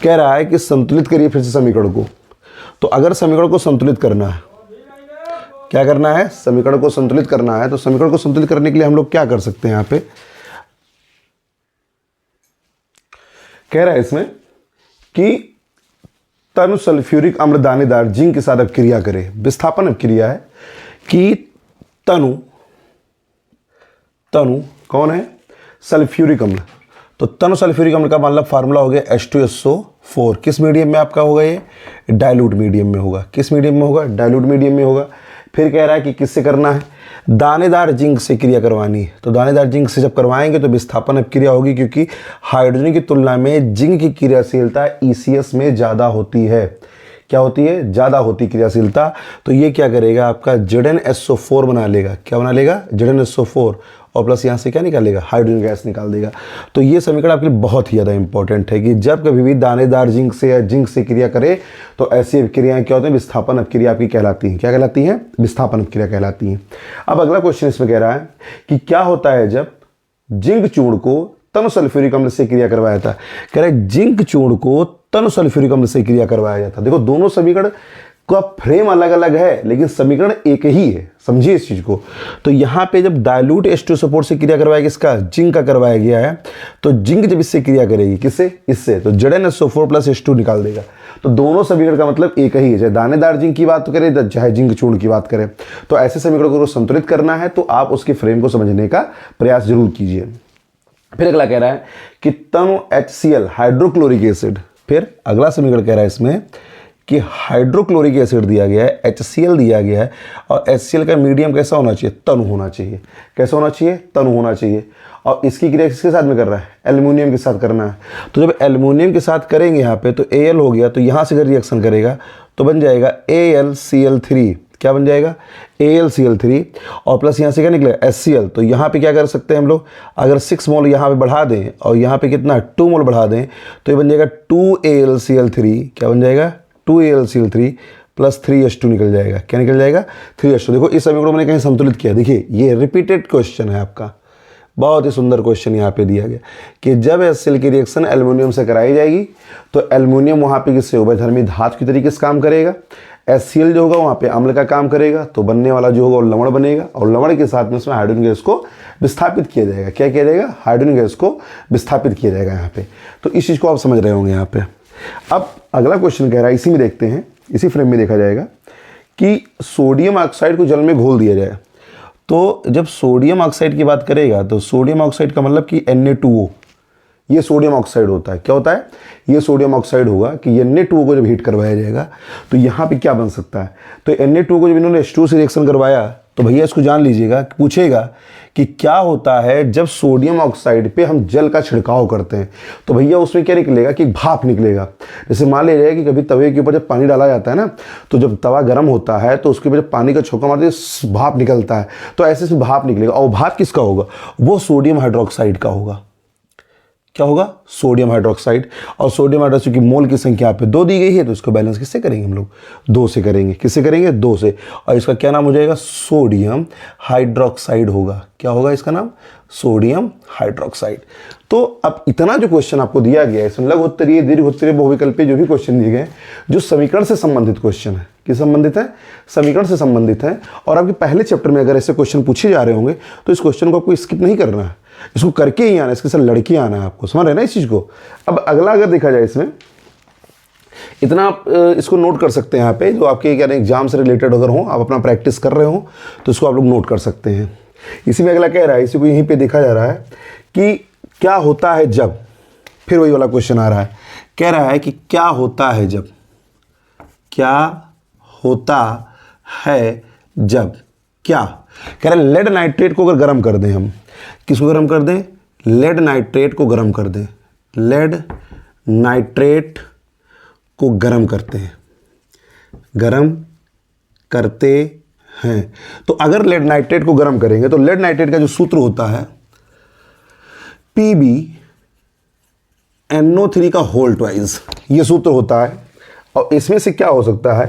[SPEAKER 1] कह रहा है कि संतुलित करिए फिर से समीकरण को। तो अगर समीकरण को संतुलित करना है, क्या करना है, समीकरण को संतुलित करना है, तो समीकरण को संतुलित करने के लिए हम लोग क्या कर सकते हैं। यहाँ पे कह रहा है इसमें कि तनु सल्फ्यूरिक अम्ल दानेदार जिंक के साथ अपक्रिया करे। विस्थापन अपक्रिया है कि तनु कौन है, सल्फ्यूरिक अम्ल। तो तनु सल्फ्यूरिक अम्ल का मतलब फार्मूला हो गया H2SO4। किस मीडियम में आपका होगा, ये डाइल्यूट मीडियम में होगा। किस मीडियम में होगा, डाइल्यूट मीडियम में होगा। फिर कह रहा है कि किससे करना है, दानेदार जिंक से क्रिया करवानी है। तो दानेदार जिंक से जब करवाएंगे तो विस्थापन अपक्रिया होगी, क्योंकि हाइड्रोजन की तुलना में जिंक की क्रियाशीलता ECS में ज़्यादा होती है। क्या होती है, ज़्यादा होती क्रियाशीलता। तो ये क्या करेगा, आपका ZnSO4 बना लेगा। क्या बना लेगा, ZnSO4, और प्लस यहाँ से क्या निकालेगा, हाइड्रोजन गैस निकाल देगा। तो ये समीकरण आपके लिए बहुत ही ज़्यादा इंपॉर्टेंट है कि जब कभी भी दानेदार जिंक से या जिंक से क्रिया करे तो ऐसी अभिक्रियाएं क्या होती हैं, विस्थापन अपक्रिया आपकी कहलाती हैं। क्या कहलाती हैं, विस्थापन अपक्रिया कहलाती हैं। अब अगला क्वेश्चन इसमें कह रहा है कि क्या होता है जब जिंक चूर्ण को तनु सल्फ्यूरिक अम्ल से क्रिया करवाया था। कह रहा है जिंक चूर्ण को तनु सल्फ्यूरिक अम्ल से क्रिया करवाया जाता। देखो दोनों समीकरण का फ्रेम अलग अलग है लेकिन समीकरण एक ही है, समझिए इस चीज को। तो यहाँ पे जब डाइल्यूट H2SO4 से क्रिया करवाया गया, इसका जिंक का करवाया गया है, तो जिंक जब इससे क्रिया करेगी, किससे, इससे, तो ZnSO4 प्लस H2 निकाल देगा। तो दोनों समीकरण का मतलब एक ही है, चाहे दानेदार जिंक की बात करें चाहे जिंक चूर्ण की बात करें। तो ऐसे समीकरण को संतुलित करना है तो आप उसके फ्रेम को समझने का प्रयास जरूर कीजिए। फिर अगला कह रहा है कि तनु HCl हाइड्रोक्लोरिक एसिड। फिर अगला समीकरण कह रहा है इसमें कि हाइड्रोक्लोरिक एसिड दिया गया है, HCl दिया गया है, और HCl का मीडियम कैसा होना चाहिए, तनु होना चाहिए। कैसा होना चाहिए, तनु होना चाहिए। और इसकी क्रिया किसके साथ में कर रहा है, एल्युमिनियम के साथ करना है। तो जब एल्युमिनियम के साथ करेंगे यहाँ पे तो Al हो गया, तो यहाँ से अगर रिएक्शन करेगा तो बन जाएगा AlCl3। क्या बन जाएगा, AlCl3, और प्लस यहाँ से क्या निकलेगा, HCl। तो यहाँ पे क्या कर सकते हैं हम लोग, अगर 6 मोल यहाँ पे बढ़ा दें और यहाँ पे कितना 2 मोल बढ़ा दें तो ये बन जाएगा 2AlCl3। क्या बन जाएगा, 2AlCl3 प्लस 3H2 निकल जाएगा। क्या निकल जाएगा, 3H2। देखो इस समीकरण को मैंने कहीं संतुलित किया। देखिए ये रिपीटेड क्वेश्चन है आपका, बहुत ही सुंदर क्वेश्चन यहाँ पे दिया गया कि जब HCl की रिएक्शन एल्युमिनियम से कराई जाएगी तो एल्युमिनियम वहाँ पे किससे, उभयधर्मी धातु की तरीके से काम करेगा। HCl जो होगा वहाँ पे अम्ल का काम करेगा, तो बनने वाला जो होगा वो लवण बनेगा, और लवण के साथ में उसमें हाइड्रोजन गैस को विस्थापित किया जाएगा। क्या किया जाएगा, हाइड्रोजन गैस को विस्थापित किया जाएगा यहाँ पे। तो इस चीज़ को आप समझ रहे होंगे यहाँ पे। अब अगला क्वेश्चन कह रहा है, इसी में देखते हैं, इसी फ्रेम में देखा जाएगा कि सोडियम ऑक्साइड को जल में घोल दिया जाए। तो जब सोडियम ऑक्साइड की बात करेगा तो सोडियम ऑक्साइड का मतलब कि Na2O, ये सोडियम ऑक्साइड होता है। क्या होता है? ये सोडियम ऑक्साइड होगा कि Na2O को जब हीट करवाया जाएगा तो यहाँ पे क्या बन सकता है? तो Na2O को जब इन्होंने H2O से रिएक्शन करवाया तो भैया इसको जान लीजिएगा, पूछेगा कि क्या होता है जब सोडियम ऑक्साइड पे हम जल का छिड़काव करते हैं। तो भैया उसमें क्या निकलेगा कि भाप निकलेगा। जैसे मान लीजिए कि कभी तवे के ऊपर जब पानी डाला जाता है ना, तो जब तवा गर्म होता है तो उसके ऊपर जब पानी का छोंका मारते हैं भाप निकलता है, तो ऐसे से भाप निकलेगा। और भाप किसका होगा? वो सोडियम हाइड्रोक्साइड का होगा। क्या होगा? Sodium hydroxide. और सोडियम हाइड्रोक्साइड की मोल की संख्या पे 2 दी गई है, तो इसको बैलेंस किससे करेंगे हम लोग? 2 से करेंगे। किससे करेंगे? 2 से। और इसका क्या नाम हो जाएगा? सोडियम हाइड्रोक्साइड होगा। क्या होगा इसका नाम? Sodium hydroxide. तो अब इतना जो क्वेश्चन आपको दिया गया है, इसमें लघु उत्तरीय, दीर्घ उत्तरीय, बहुविकल्पीय जो भी क्वेश्चन दिए गए, जो समीकरण से संबंधित क्वेश्चन है, किस संबंधित है? समीकरण से संबंधित है। और आपके पहले चैप्टर में अगर ऐसे क्वेश्चन पूछे जा रहे होंगे तो इस क्वेश्चन को आपको स्किप नहीं करना है, इसको करके ही आना है, इसके साथ लड़के आना है आपको। समझ रहे हैं ना इस चीज़ को? अब अगला अगर देखा जाए, इसमें इतना आप इसको नोट कर सकते हैं यहाँ पे, जो आपके क्या एग्जाम से रिलेटेड अगर हो, आप अपना प्रैक्टिस कर रहे हो तो इसको आप लोग नोट कर सकते हैं। इसी में अगला कह रहा है, इसी को यहीं पे देखा जा रहा है कि क्या होता है जब, फिर वही वाला क्वेश्चन आ रहा है, कह रहा है कि क्या होता है जब, क्या होता है जब, क्या कह रहे हैं? लेड नाइट्रेट को अगर गर्म कर दें हम, किसको गर्म कर दें? लेड नाइट्रेट को गर्म कर दें। लेड नाइट्रेट को गर्म करते हैं, गर्म करते हैं। तो अगर लेड नाइट्रेट को गर्म करेंगे तो लेड नाइट्रेट का जो सूत्र होता है PbNO3 का होल ट्वाइस, ये सूत्र होता है। और इसमें से क्या हो सकता है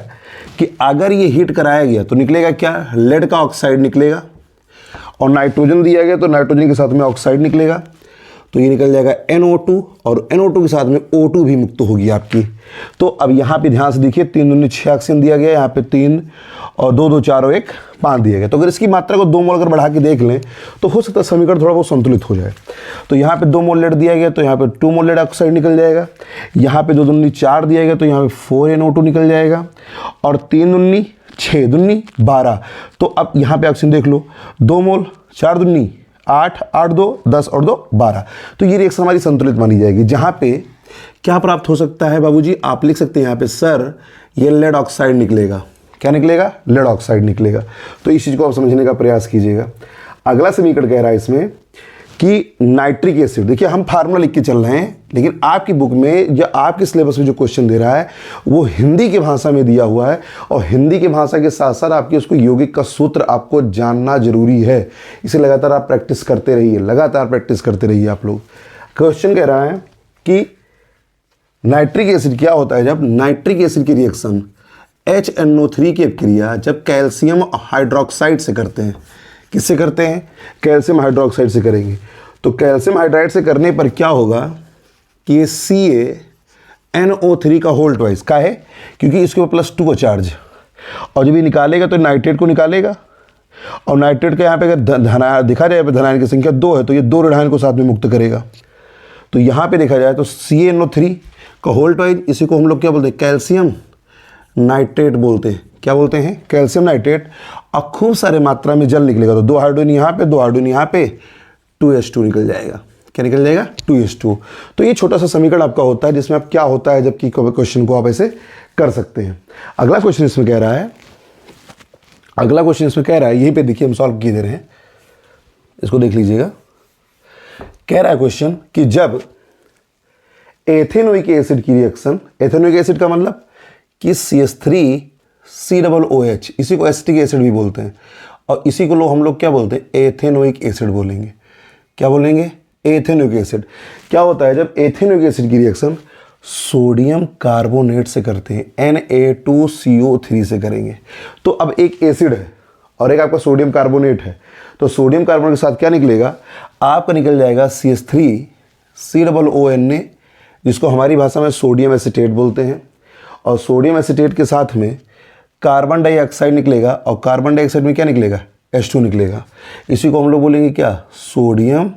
[SPEAKER 1] कि अगर ये हीट कराया गया तो निकलेगा क्या? लेड का ऑक्साइड निकलेगा। और नाइट्रोजन दिया गया तो नाइट्रोजन के साथ में ऑक्साइड निकलेगा, तो ये निकल जाएगा NO2, और NO2 के साथ में O2 भी मुक्त होगी आपकी। तो अब यहाँ पे ध्यान से देखिए, 3 दूनी 6 ऑक्सीजन दिया गया, यहाँ पे 3 और 2 2 4 और 1 5 दिया गया। तो अगर इसकी मात्रा को 2 मोल अगर बढ़ा के देख लें तो हो सकता है समीकरण थोड़ा बहुत संतुलित हो जाए। तो यहाँ पे 2 मोल लेड दिया गया तो यहाँ पे 2 मोल लेड ऑक्साइड निकल जाएगा। यहाँ पे 2 दूनी 4 दिया गया तो यहाँ पे 4 NO2 निकल जाएगा। और 3 दूनी 6 दूनी 12। तो अब यहाँ पे ऑक्सीजन देख लो, 2 मोल, 4 दूनी 8, 8 2 10 और 2 12। तो ये रिएक्शन हमारी संतुलित मानी जाएगी। जहाँ पे क्या प्राप्त हो सकता है बाबूजी? आप लिख सकते हैं यहाँ पे, सर ये लेड ऑक्साइड निकलेगा। क्या निकलेगा? लेड ऑक्साइड निकलेगा। तो इस चीज़ को आप समझने का प्रयास कीजिएगा। अगला समीकरण कह रहा है इसमें कि नाइट्रिक एसिड, देखिए हम फार्मूला लिख के चल रहे हैं, लेकिन आपकी बुक में या आपके सिलेबस में जो क्वेश्चन दे रहा है वो हिंदी की भाषा में दिया हुआ है। और हिंदी की भाषा के साथ साथ आपकी उसको यौगिक का सूत्र आपको जानना जरूरी है। इसे लगातार आप प्रैक्टिस करते रहिए, लगातार प्रैक्टिस करते रहिए आप लोग। क्वेश्चन कह रहा है कि नाइट्रिक एसिड क्या होता है जब नाइट्रिक एसिड की रिएक्शन HNO3 की क्रिया जब कैल्शियम हाइड्रोक्साइड से करते हैं। किससे करते हैं? कैल्शियम हाइड्रोक्साइड से करेंगे। तो कैल्शियम हाइड्राइड से करने पर क्या होगा कि ये CaNO3 का होल ट्वाइस का है, क्योंकि इसके ऊपर +2 का चार्ज। और जब ये निकालेगा तो नाइट्रेट को निकालेगा, और नाइट्रेट के यहाँ पे अगर देखा जाए धनायन की संख्या 2 है तो ये 2 ऋणायन को साथ में मुक्त करेगा। तो यहाँ पे देखा जाए तो CaNO3 का होल ट्वाइस, इसी को हम लोग क्या बोलते हैं? कैल्शियम नाइट्रेट बोलते हैं। क्या बोलते हैं? Calcium nitrate. और खूब सारे मात्रा में जल निकलेगा, तो 2 हाइड्रोजन यहाँ पे, 2 हाइड्रोजन यहाँ पे, 2H2 निकल जाएगा। क्या निकल जाएगा? 2H2। तो ये छोटा सा समीकरण आपका होता है जिसमें आप क्या होता है जबकि क्वेश्चन को आप ऐसे कर सकते हैं। अगला क्वेश्चन इसमें कह रहा है, यहीं पे देखिए हम सॉल्व किए दे रहे हैं, इसको देख लीजिएगा। कह रहा है क्वेश्चन कि जब एथेनोइक एसिड की रिएक्शन, एथेनोइक एसिड का मतलब कि CH3COOH, इसी को एसिटिक एसिड भी बोलते हैं, और इसी को हम लोग क्या बोलते हैं? एथेनोइक एसिड बोलेंगे। क्या बोलेंगे? Ethanoic acid. क्या होता है जब एथेनोइक एसिड की रिएक्शन सोडियम कार्बोनेट से करते हैं, Na2CO3 से करेंगे। तो अब एक एसिड है और एक आपका सोडियम कार्बोनेट है, तो सोडियम कार्बोनेट के साथ क्या निकलेगा? आपका निकल जाएगा CH3COONA, जिसको हमारी भाषा में सोडियम एसिटेट बोलते हैं। और सोडियम एसिटेट के साथ में कार्बन डाइऑक्साइड निकलेगा, और कार्बन डाइऑक्साइड में क्या निकलेगा? H2 निकलेगा। इसी को हम लोग बोलेंगे क्या? सोडियम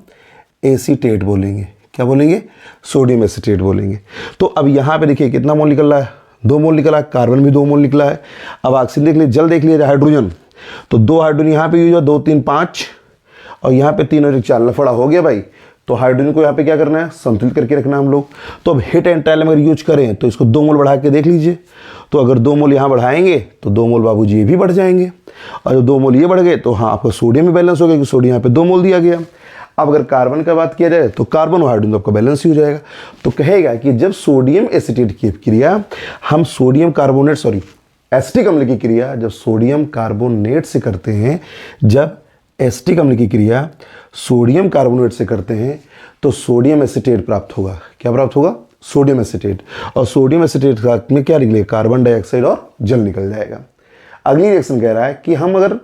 [SPEAKER 1] एसीटेट बोलेंगे। क्या बोलेंगे? सोडियम एसीटेट बोलेंगे। तो अब यहाँ पे देखिए कितना मोल निकल रहा है? 2 मोल निकला, कार्बन भी 2 मोल निकला है। अब ऑक्सीजन देख लीजिए, जल देख लीजिए, हाइड्रोजन, तो 2 हाइड्रोजन यहाँ पे यूज हुआ, 2 3 5 और यहाँ पे 3 और 1 4, लफड़ा हो गया भाई। तो हाइड्रोजन को यहाँ पे क्या करना है, संतुलित करके रखना है हम लोग। तो अब हिट एंड ट्रायल अगर यूज करें तो इसको 2 मोल बढ़ा के देख लीजिए, तो अगर 2 मोल यहाँ बढ़ाएंगे तो 2 मोल बाबूजी ये भी बढ़ जाएंगे, और जो 2 मोल ये बढ़ गए तो हाँ आपका सोडियम भी बैलेंस हो गया, क्योंकि सोडियम यहाँ पे 2 मोल दिया गया। अब अगर कार्बन का बात किया जाए तो कार्बन और हाइड्रोजन आपका बैलेंस ही हो जाएगा। तो कहेगा कि जब सोडियम एसीटेट की क्रिया हम सोडियम कार्बोनेट एसिटिक अम्ल की क्रिया जब सोडियम कार्बोनेट से करते हैं, जब एसिटिक अम्ल की क्रिया सोडियम कार्बोनेट से करते हैं तो सोडियम एसीटेट प्राप्त होगा। क्या प्राप्त होगा, सोडियम एसीटेट। और सोडियम एसीटेट में क्या निकलेगा, कार्बन डाइऑक्साइड और जल निकल जाएगा। अगली रिएक्शन कह रहा है कि हम अगर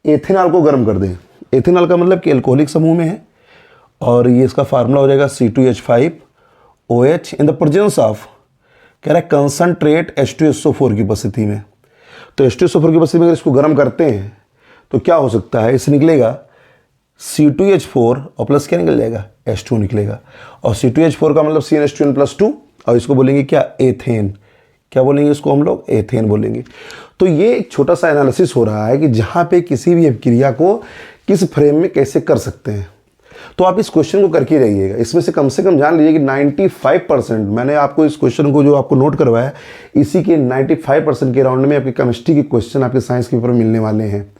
[SPEAKER 1] एथेनॉल को गर्म कर दें, एथेनॉल का मतलब कि अल्कोहलिक समूह में है, और ये इसका फार्मूला हो जाएगा C2H5OH in the presence of, कह रहा है कंसंट्रेट H2SO4 की उपस्थिति में। तो H2SO4 की उपस्थिति में अगर इसको गर्म करते हैं तो क्या हो सकता है, इससे निकलेगा C2H4 और प्लस क्या निकल जाएगा, H2 निकलेगा। और C2H4 का मतलब CnH2n+2, और इसको बोलेंगे क्या, एथेन। क्या बोलेंगे इसको हम लोग, एथेन बोलेंगे। तो ये एक छोटा सा एनालिसिस हो रहा है कि जहाँ पे किसी भी क्रिया को किस फ्रेम में कैसे कर सकते हैं। तो आप इस क्वेश्चन को करके रहिएगा, इसमें से कम जान लीजिए कि 95% मैंने आपको इस क्वेश्चन को जो आपको नोट करवाया, इसी के 95% के राउंड में आपके केमिस्ट्री के क्वेश्चन आपके साइंस के पेपर में मिलने वाले हैं।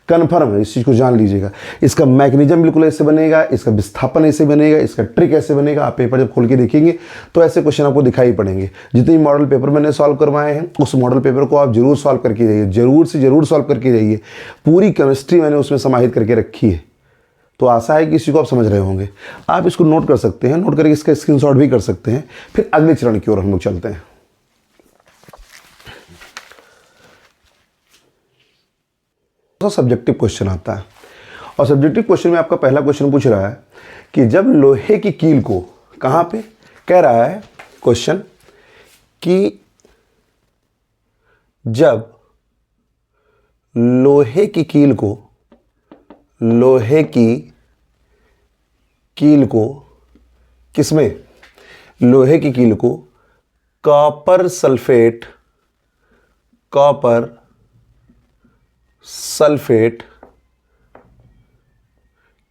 [SPEAKER 1] कन्फर्म है, इस चीज़ को जान लीजिएगा। इसका मैकेनिज्म बिल्कुल ऐसे बनेगा, इसका विस्थापन ऐसे बनेगा, इसका ट्रिक ऐसे बनेगा। आप पेपर जब खोल के देखेंगे तो ऐसे क्वेश्चन आपको दिखाई पड़ेंगे। जितने मॉडल पेपर मैंने सॉल्व करवाए हैं उस मॉडल पेपर को आप जरूर सॉल्व करके जाइए, जरूर से जरूर सॉल्व करके जाइए। पूरी केमिस्ट्री मैंने उसमें समाहित करके रखी है, तो आशा है कि इसी को आप समझ रहे होंगे। आप इसको नोट कर सकते हैं, नोट करके इसका स्क्रीनशॉट भी कर सकते हैं। फिर अगले चरण की ओर हम लोग चलते हैं। तो सब्जेक्टिव क्वेश्चन आता है, और सब्जेक्टिव क्वेश्चन में आपका पहला क्वेश्चन पूछ रहा है कि जब लोहे की कील को, कहां पे कह रहा है क्वेश्चन कि जब लोहे की कील को, लोहे की कील को किसमें, लोहे की कील को कॉपर सल्फेट, कॉपर सल्फेट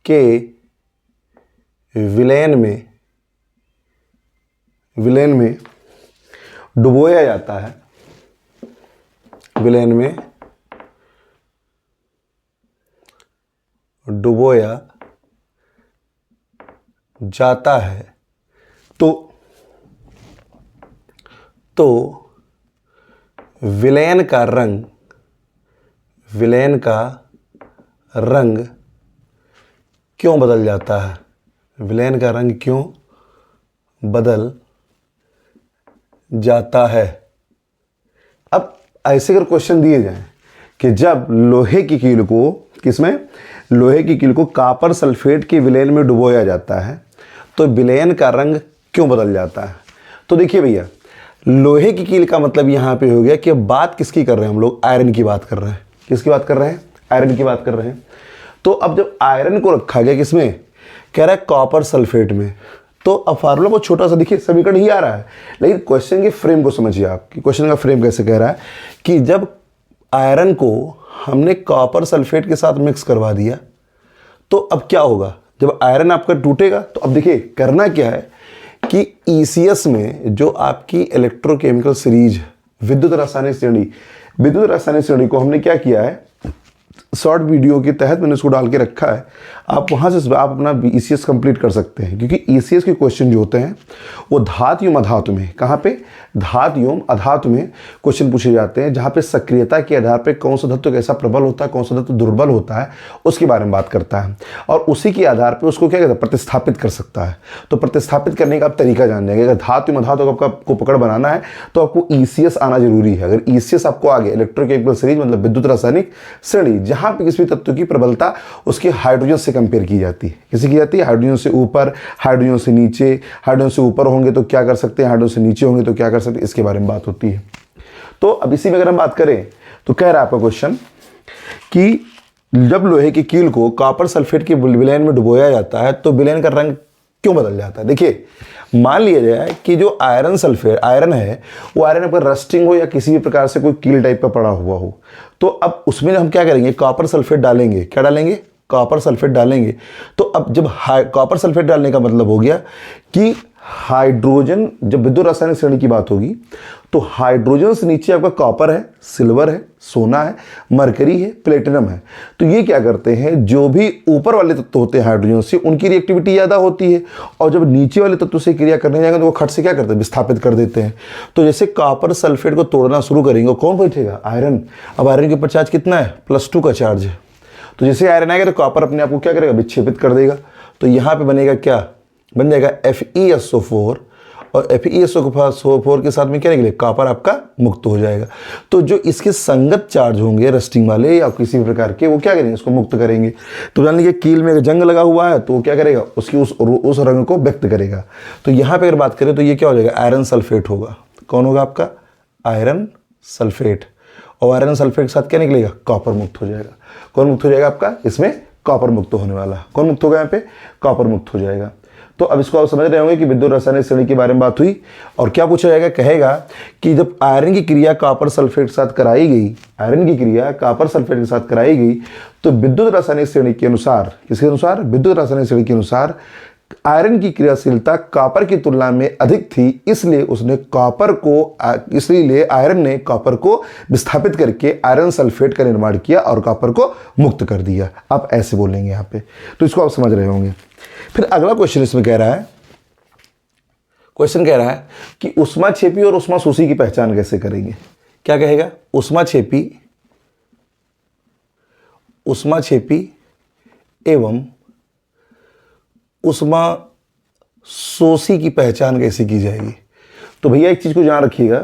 [SPEAKER 1] के विलयन में डुबोया जाता है, विलयन में डुबोया जाता है, तो विलयन का रंग, विलयन का रंग क्यों बदल जाता है, विलयन का रंग क्यों बदल जाता है। अब ऐसे अगर क्वेश्चन दिए जाएं कि जब लोहे की कील को, किसमें, लोहे की कील को कॉपर सल्फेट के विलयन में डुबोया जाता है तो विलयन का रंग क्यों बदल जाता है। तो देखिए भैया, लोहे की कील का मतलब यहाँ पे हो गया कि अब बात किसकी कर रहे हैं हम लोग, आयरन की बात कर रहे हैं। किसकी बात कर रहे हैं, आयरन की बात कर रहे हैं। तो अब जब आयरन को रखा गया किसमें, कह रहा है कॉपर सल्फेट में, तो अब फार्मूला बहुत छोटा सा, देखिए समीकरण ही आ रहा है, लेकिन क्वेश्चन के फ्रेम को समझिए आप कि क्वेश्चन का फ्रेम कैसे कह रहा है कि जब आयरन को हमने कॉपर सल्फेट के साथ मिक्स करवा दिया तो अब क्या होगा, जब आयरन आपका टूटेगा तो अब देखिए करना क्या है कि ECS में जो आपकी इलेक्ट्रोकेमिकल सीरीज, विद्युत रासायनिक श्रेणी, विद्युत रासायनिक श्रेणी को हमने क्या किया है, शॉर्ट वीडियो के तहत मैंने उसको डाल के रखा है, आप वहाँ से आप अपना ECS कंप्लीट कर सकते हैं। क्योंकि ECS के क्वेश्चन जो होते हैं वो धातु एवं अधातु में, कहाँ पे, धातु एवं अधातु में क्वेश्चन पूछे जाते हैं, जहाँ पे सक्रियता के आधार पे कौन सा धातु कैसा प्रबल होता है, कौन सा धातु दुर्बल होता है, उसके बारे में बात करता है, और उसी के आधार पर उसको क्या कहता है, प्रतिस्थापित कर सकता है। तो प्रतिस्थापित करने का आप तरीका जान जाएंगे। अगर धातु एवं अधातु को पकड़ बनाना है तो आपको ECS आना जरूरी है। अगर ECS आपको आ गया, इलेक्ट्रोकेमिकल सीरीज मतलब विद्युत रासायनिक श्रेणी, जहाँ पे किसी तत्व की प्रबलता उसके हाइड्रोजन से कंपेयर की जाती है। किसी की जाती है, हाइड्रोजन से ऊपर, हाइड्रोजन से नीचे, हाइड्रोजन से ऊपर होंगे तो क्या कर सकते हैं, हाइड्रोजन से नीचे होंगे तो क्या कर सकते हैं, इसके बारे में बात होती है। तो अब इसी में अगर हम बात करें तो कह रहा है आपका क्वेश्चन कि जब लोहे की कील को कॉपर सल्फेट के विलयन में डुबोया जाता है तो विलयन का रंग क्यों बदल जाता है? देखिए, मान लिया जाए कि जो आयरन सल्फेट आयरन है, वो आयरन पर रस्टिंग हो या किसी भी प्रकार से कोई कील टाइप का पड़ा हुआ हो, तो अब उसमें हम क्या करेंगे, कॉपर सल्फेट डालेंगे। क्या डालेंगे? कॉपर सल्फेट डालेंगे। तो अब जब कॉपर सल्फेट डालने का मतलब हो गया कि हाइड्रोजन, जब विद्युत रासायनिक श्रेणी की बात होगी तो हाइड्रोजन से नीचे आपका कॉपर है, सिल्वर है, सोना है, मरकरी है, प्लेटिनम है। तो ये क्या करते हैं, जो भी ऊपर वाले तत्व होते हैं हाइड्रोजन से, उनकी रिएक्टिविटी ज़्यादा होती है, और जब नीचे वाले तत्व से क्रिया करने जाएंगे तो वो खट से क्या करते हैं, विस्थापित कर देते हैं। तो जैसे कॉपर सल्फेट को तोड़ना शुरू करेंगे, कौन बैठेगा? आयरन। अब आयरन के ऊपर चार्ज कितना है? +2 का चार्ज है। तो जैसे आयरन आएगा तो कॉपर अपने आप को क्या करेगा, विक्षेपित कर देगा। तो यहाँ पे बनेगा क्या, बन जाएगा FeSO4, और FeSO4 के साथ में क्या निकलेगा, कॉपर आपका मुक्त हो जाएगा। तो जो इसके संगत चार्ज होंगे रस्टिंग वाले या किसी भी प्रकार के, वो क्या करेंगे, इसको मुक्त करेंगे। तो जान लीजिए कील में जंग लगा हुआ है तो वो क्या करेगा, उसकी उस रंग को व्यक्त करेगा। तो यहाँ पे अगर बात करें तो ये क्या हो जाएगा, आयरन सल्फेट होगा। कौन होगा आपका? Iron sulphate. और आयरन सल्फेट के साथ क्या निकलेगा, कॉपर मुक्त हो जाएगा। कौन मुक्त हो जाएगा आपका? इसमें कॉपर मुक्त होने वाला। कौन मुक्त होगा यहाँ पे? कॉपर मुक्त हो जाएगा। तो अब इसको आप समझ रहे होंगे कि विद्युत रासायनिक श्रेणी के बारे में बात हुई। और क्या पूछा जाएगा, कहेगा कि जब आयरन की क्रिया कॉपर सल्फेट के साथ कराई गई, आयरन की क्रिया कॉपर सल्फेट के साथ कराई गई, तो विद्युत रासायनिक श्रेणी के अनुसार, किसके अनुसार? विद्युत रासायनिक श्रेणी के अनुसार आयरन की क्रियाशीलता कॉपर की तुलना में अधिक थी, इसलिए आयरन ने कॉपर को विस्थापित करके आयरन सल्फेट का निर्माण किया और कॉपर को मुक्त कर दिया। आप ऐसे बोलेंगे यहाँ पे, तो इसको आप समझ रहे होंगे। फिर अगला क्वेश्चन इसमें कह रहा है कि ऊष्माक्षेपी और ऊष्माशोषी की पहचान कैसे करेंगे। क्या कहेगा? ऊष्माक्षेपी एवं ऊष्माशोषी की पहचान कैसे की जाएगी। तो भैया एक चीज को ध्यान रखिएगा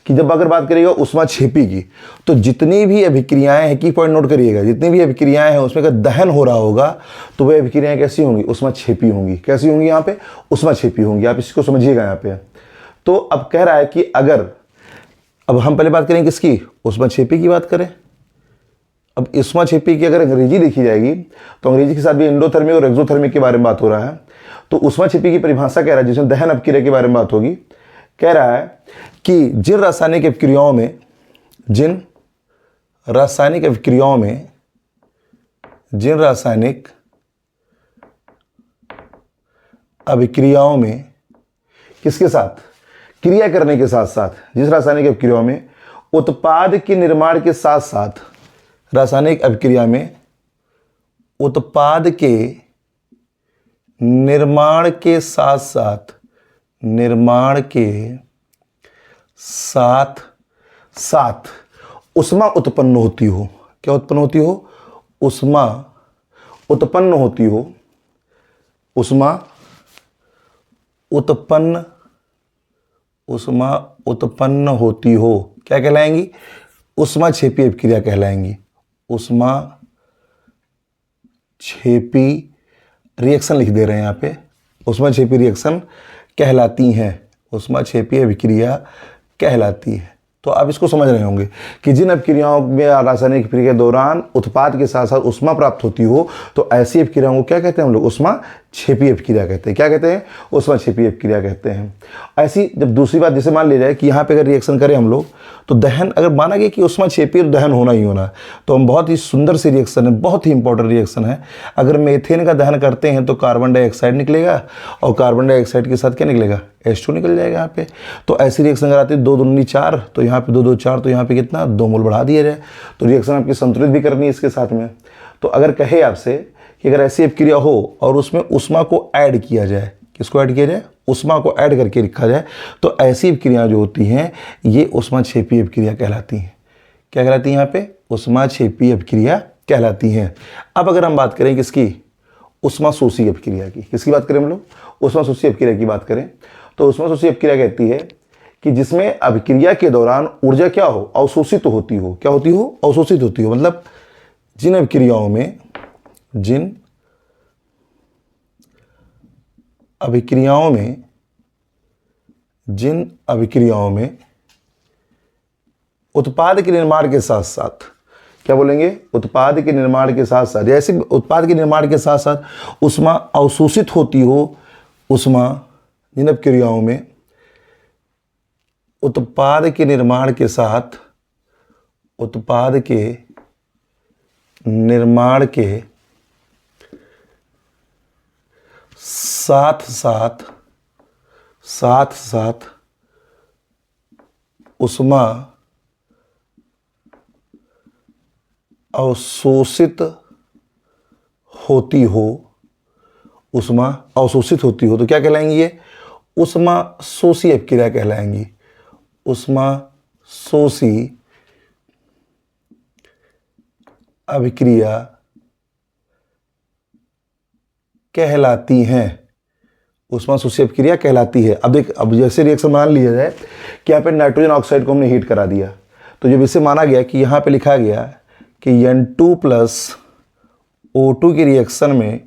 [SPEAKER 1] कि जब अगर बात करिएगा ऊष्माक्षेपी की, तो जितनी भी अभिक्रियाएं हैं, की पॉइंट नोट करिएगा, जितनी भी अभिक्रियाएं हैं उसमें अगर दहन हो रहा होगा तो वह अभिक्रियाएं कैसी होंगी, ऊष्माक्षेपी होंगी। कैसी होंगी? यहाँ पे ऊष्माक्षेपी होंगी। आप इसको समझिएगा यहाँ पे। तो अब कह रहा है कि अगर, अब हम पहले बात करें किसकी, ऊष्माक्षेपी की बात करें। अब ऊष्माक्षेपी की अगर अंग्रेजी देखी जाएगी तो अंग्रेजी के साथ भी एंडोथर्मिक और एक्सोथर्मिक के बारे में बात हो रहा है। तो ऊष्माक्षेपी की परिभाषा कह रहा है, जिसमें दहन अपक्रिया के बारे में बात होगी, कह रहा है कि जिन रासायनिक अभिक्रियाओं में किसके साथ, क्रिया करने के साथ साथ, जिस रासायनिक अभिक्रियाओं में उत्पाद के निर्माण के साथ साथ, रासायनिक अभिक्रिया में उत्पाद के निर्माण के साथ ऊष्मा उत्पन्न होती हो। क्या उत्पन्न होती हो? ऊष्मा उत्पन्न होती हो। ऊष्मा उत्पन्न होती हो, क्या कहलाएंगी? ऊष्माक्षेपी अभिक्रिया कहलाएंगी। ऊष्माक्षेपी रिएक्शन लिख दे रहे हैं यहाँ पे, ऊष्माक्षेपी रिएक्शन कहलाती हैं, ऊष्माक्षेपी अभिक्रिया कहलाती है। तो आप इसको समझ रहे होंगे कि जिन अभिक्रियाओं में रासायनिक क्रिया के दौरान उत्पाद के साथ साथ ऊष्मा प्राप्त होती हो, तो ऐसी अभिक्रियाओं को क्या कहते हैं हम लोग? ऊष्माक्षेपी अभिक्रिया कहते हैं। क्या कहते हैं? ऊष्माक्षेपी अभिक्रिया कहते हैं। ऐसी जब दूसरी बात, जैसे मान लिया जाए कि यहाँ पे अगर रिएक्शन करें हम लोग, तो दहन, अगर माना गया कि ऊष्माक्षेपी दहन होना ही होना, तो हम बहुत ही सुंदर सी रिएक्शन है, बहुत ही इंपॉर्टेंट रिएक्शन है। अगर मीथेन का दहन करते हैं तो कार्बन डाइऑक्साइड निकलेगा, और कार्बन डाइऑक्साइड के साथ क्या निकलेगा? H2 निकल जाएगा यहाँ पे। तो ऐसी रिएक्शन अगर आती है 2 दूनी 4, तो यहाँ पे 2 2 4, तो यहाँ पे कितना, 2 मोल बढ़ा दिया जाए। तो रिएक्शन आपकी संतुलित भी करनी है इसके साथ में। तो अगर कहे आपसे कि अगर ऐसी अभिक्रिया हो और उसमें ऊष्मा को ऐड किया जाए, किसको ऐड किया जाए? ऊष्मा को ऐड करके लिखा जाए, तो ऐसी अभिक्रियाएं जो होती हैं ये ऊष्माक्षेपी अभिक्रिया कहलाती हैं। क्या कहलाती है यहाँ पे? ऊष्माक्षेपी अभिक्रिया कहलाती हैं। अब अगर हम बात करें किसकी? ऊष्माशोषी अभिक्रिया की। किसकी बात करें हम लोग? ऊष्माशोषी अभिक्रिया की बात करें तो ऊष्माशोषी अभिक्रिया कहती है कि जिसमें अभिक्रिया के दौरान ऊर्जा क्या हो? अवशोषित होती हो। क्या होती हो? अवशोषित होती हो। मतलब जिन अभिक्रियाओं में उत्पाद के निर्माण के साथ साथ, क्या बोलेंगे? उत्पाद के निर्माण के साथ साथ, जैसे उत्पाद के निर्माण के साथ साथ ऊष्मा अवशोषित होती हो,
[SPEAKER 2] ऊष्माजनक क्रियाओं में उत्पाद के निर्माण के साथ साथ ऊष्मा अवशोषित होती हो तो क्या कहलाएंगी ये? ऊष्मा शोषी अभिक्रिया कहलाएंगी। ऊष्मा शोषी अभिक्रिया कहलाती हैं। ऊष्मा शोषी अभिक्रिया कहलाती है। अब जैसे रिएक्शन मान लिया जाए कि यहाँ पे नाइट्रोजन ऑक्साइड को हमने हीट करा दिया, तो जब इसे माना गया कि यहाँ पे लिखा गया कि N2 प्लस O2 की रिएक्शन में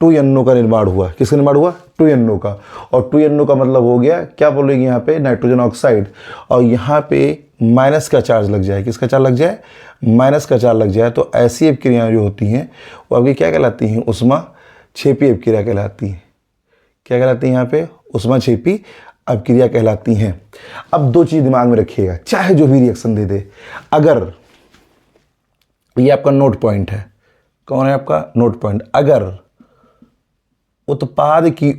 [SPEAKER 2] 2NO का निर्माण हुआ। किसका निर्माण हुआ? 2NO का। और 2NO का मतलब हो गया, क्या बोलेंगे यहाँ पे? Nitrogen oxide. और यहाँ पे माइनस का चार्ज लग जाए। किसका चार्ज लग जाए? माइनस का चार्ज लग जाए। तो ऐसी अभिक्रियाएं जो होती हैं वो आपकी क्या कहलाती हैं? ऊष्मा क्षेपी अभिक्रिया कहलाती हैं। क्या कहलाती हैं यहाँ पे? ऊष्मा क्षेपी अभिक्रिया कहलाती हैं। अब दो चीज़ दिमाग में रखिएगा, चाहे जो भी रिएक्शन दे दे, अगर ये आपका नोट पॉइंट है, कौन है आपका नोट पॉइंट, अगर उत्पाद की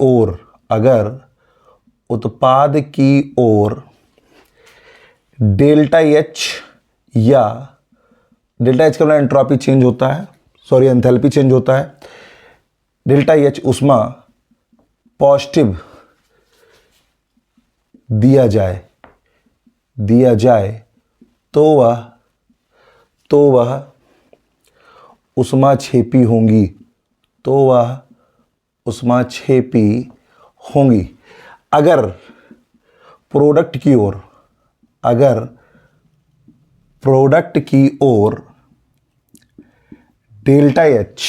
[SPEAKER 2] ओर डेल्टा एच का मतलब एंट्रोपी चेंज होता है, एंथैल्पी चेंज होता है। डेल्टा एच ऊष्मा पॉजिटिव दिया जाए तो वह ऊष्मा क्षेपी होंगी। अगर प्रोडक्ट की ओर डेल्टा एच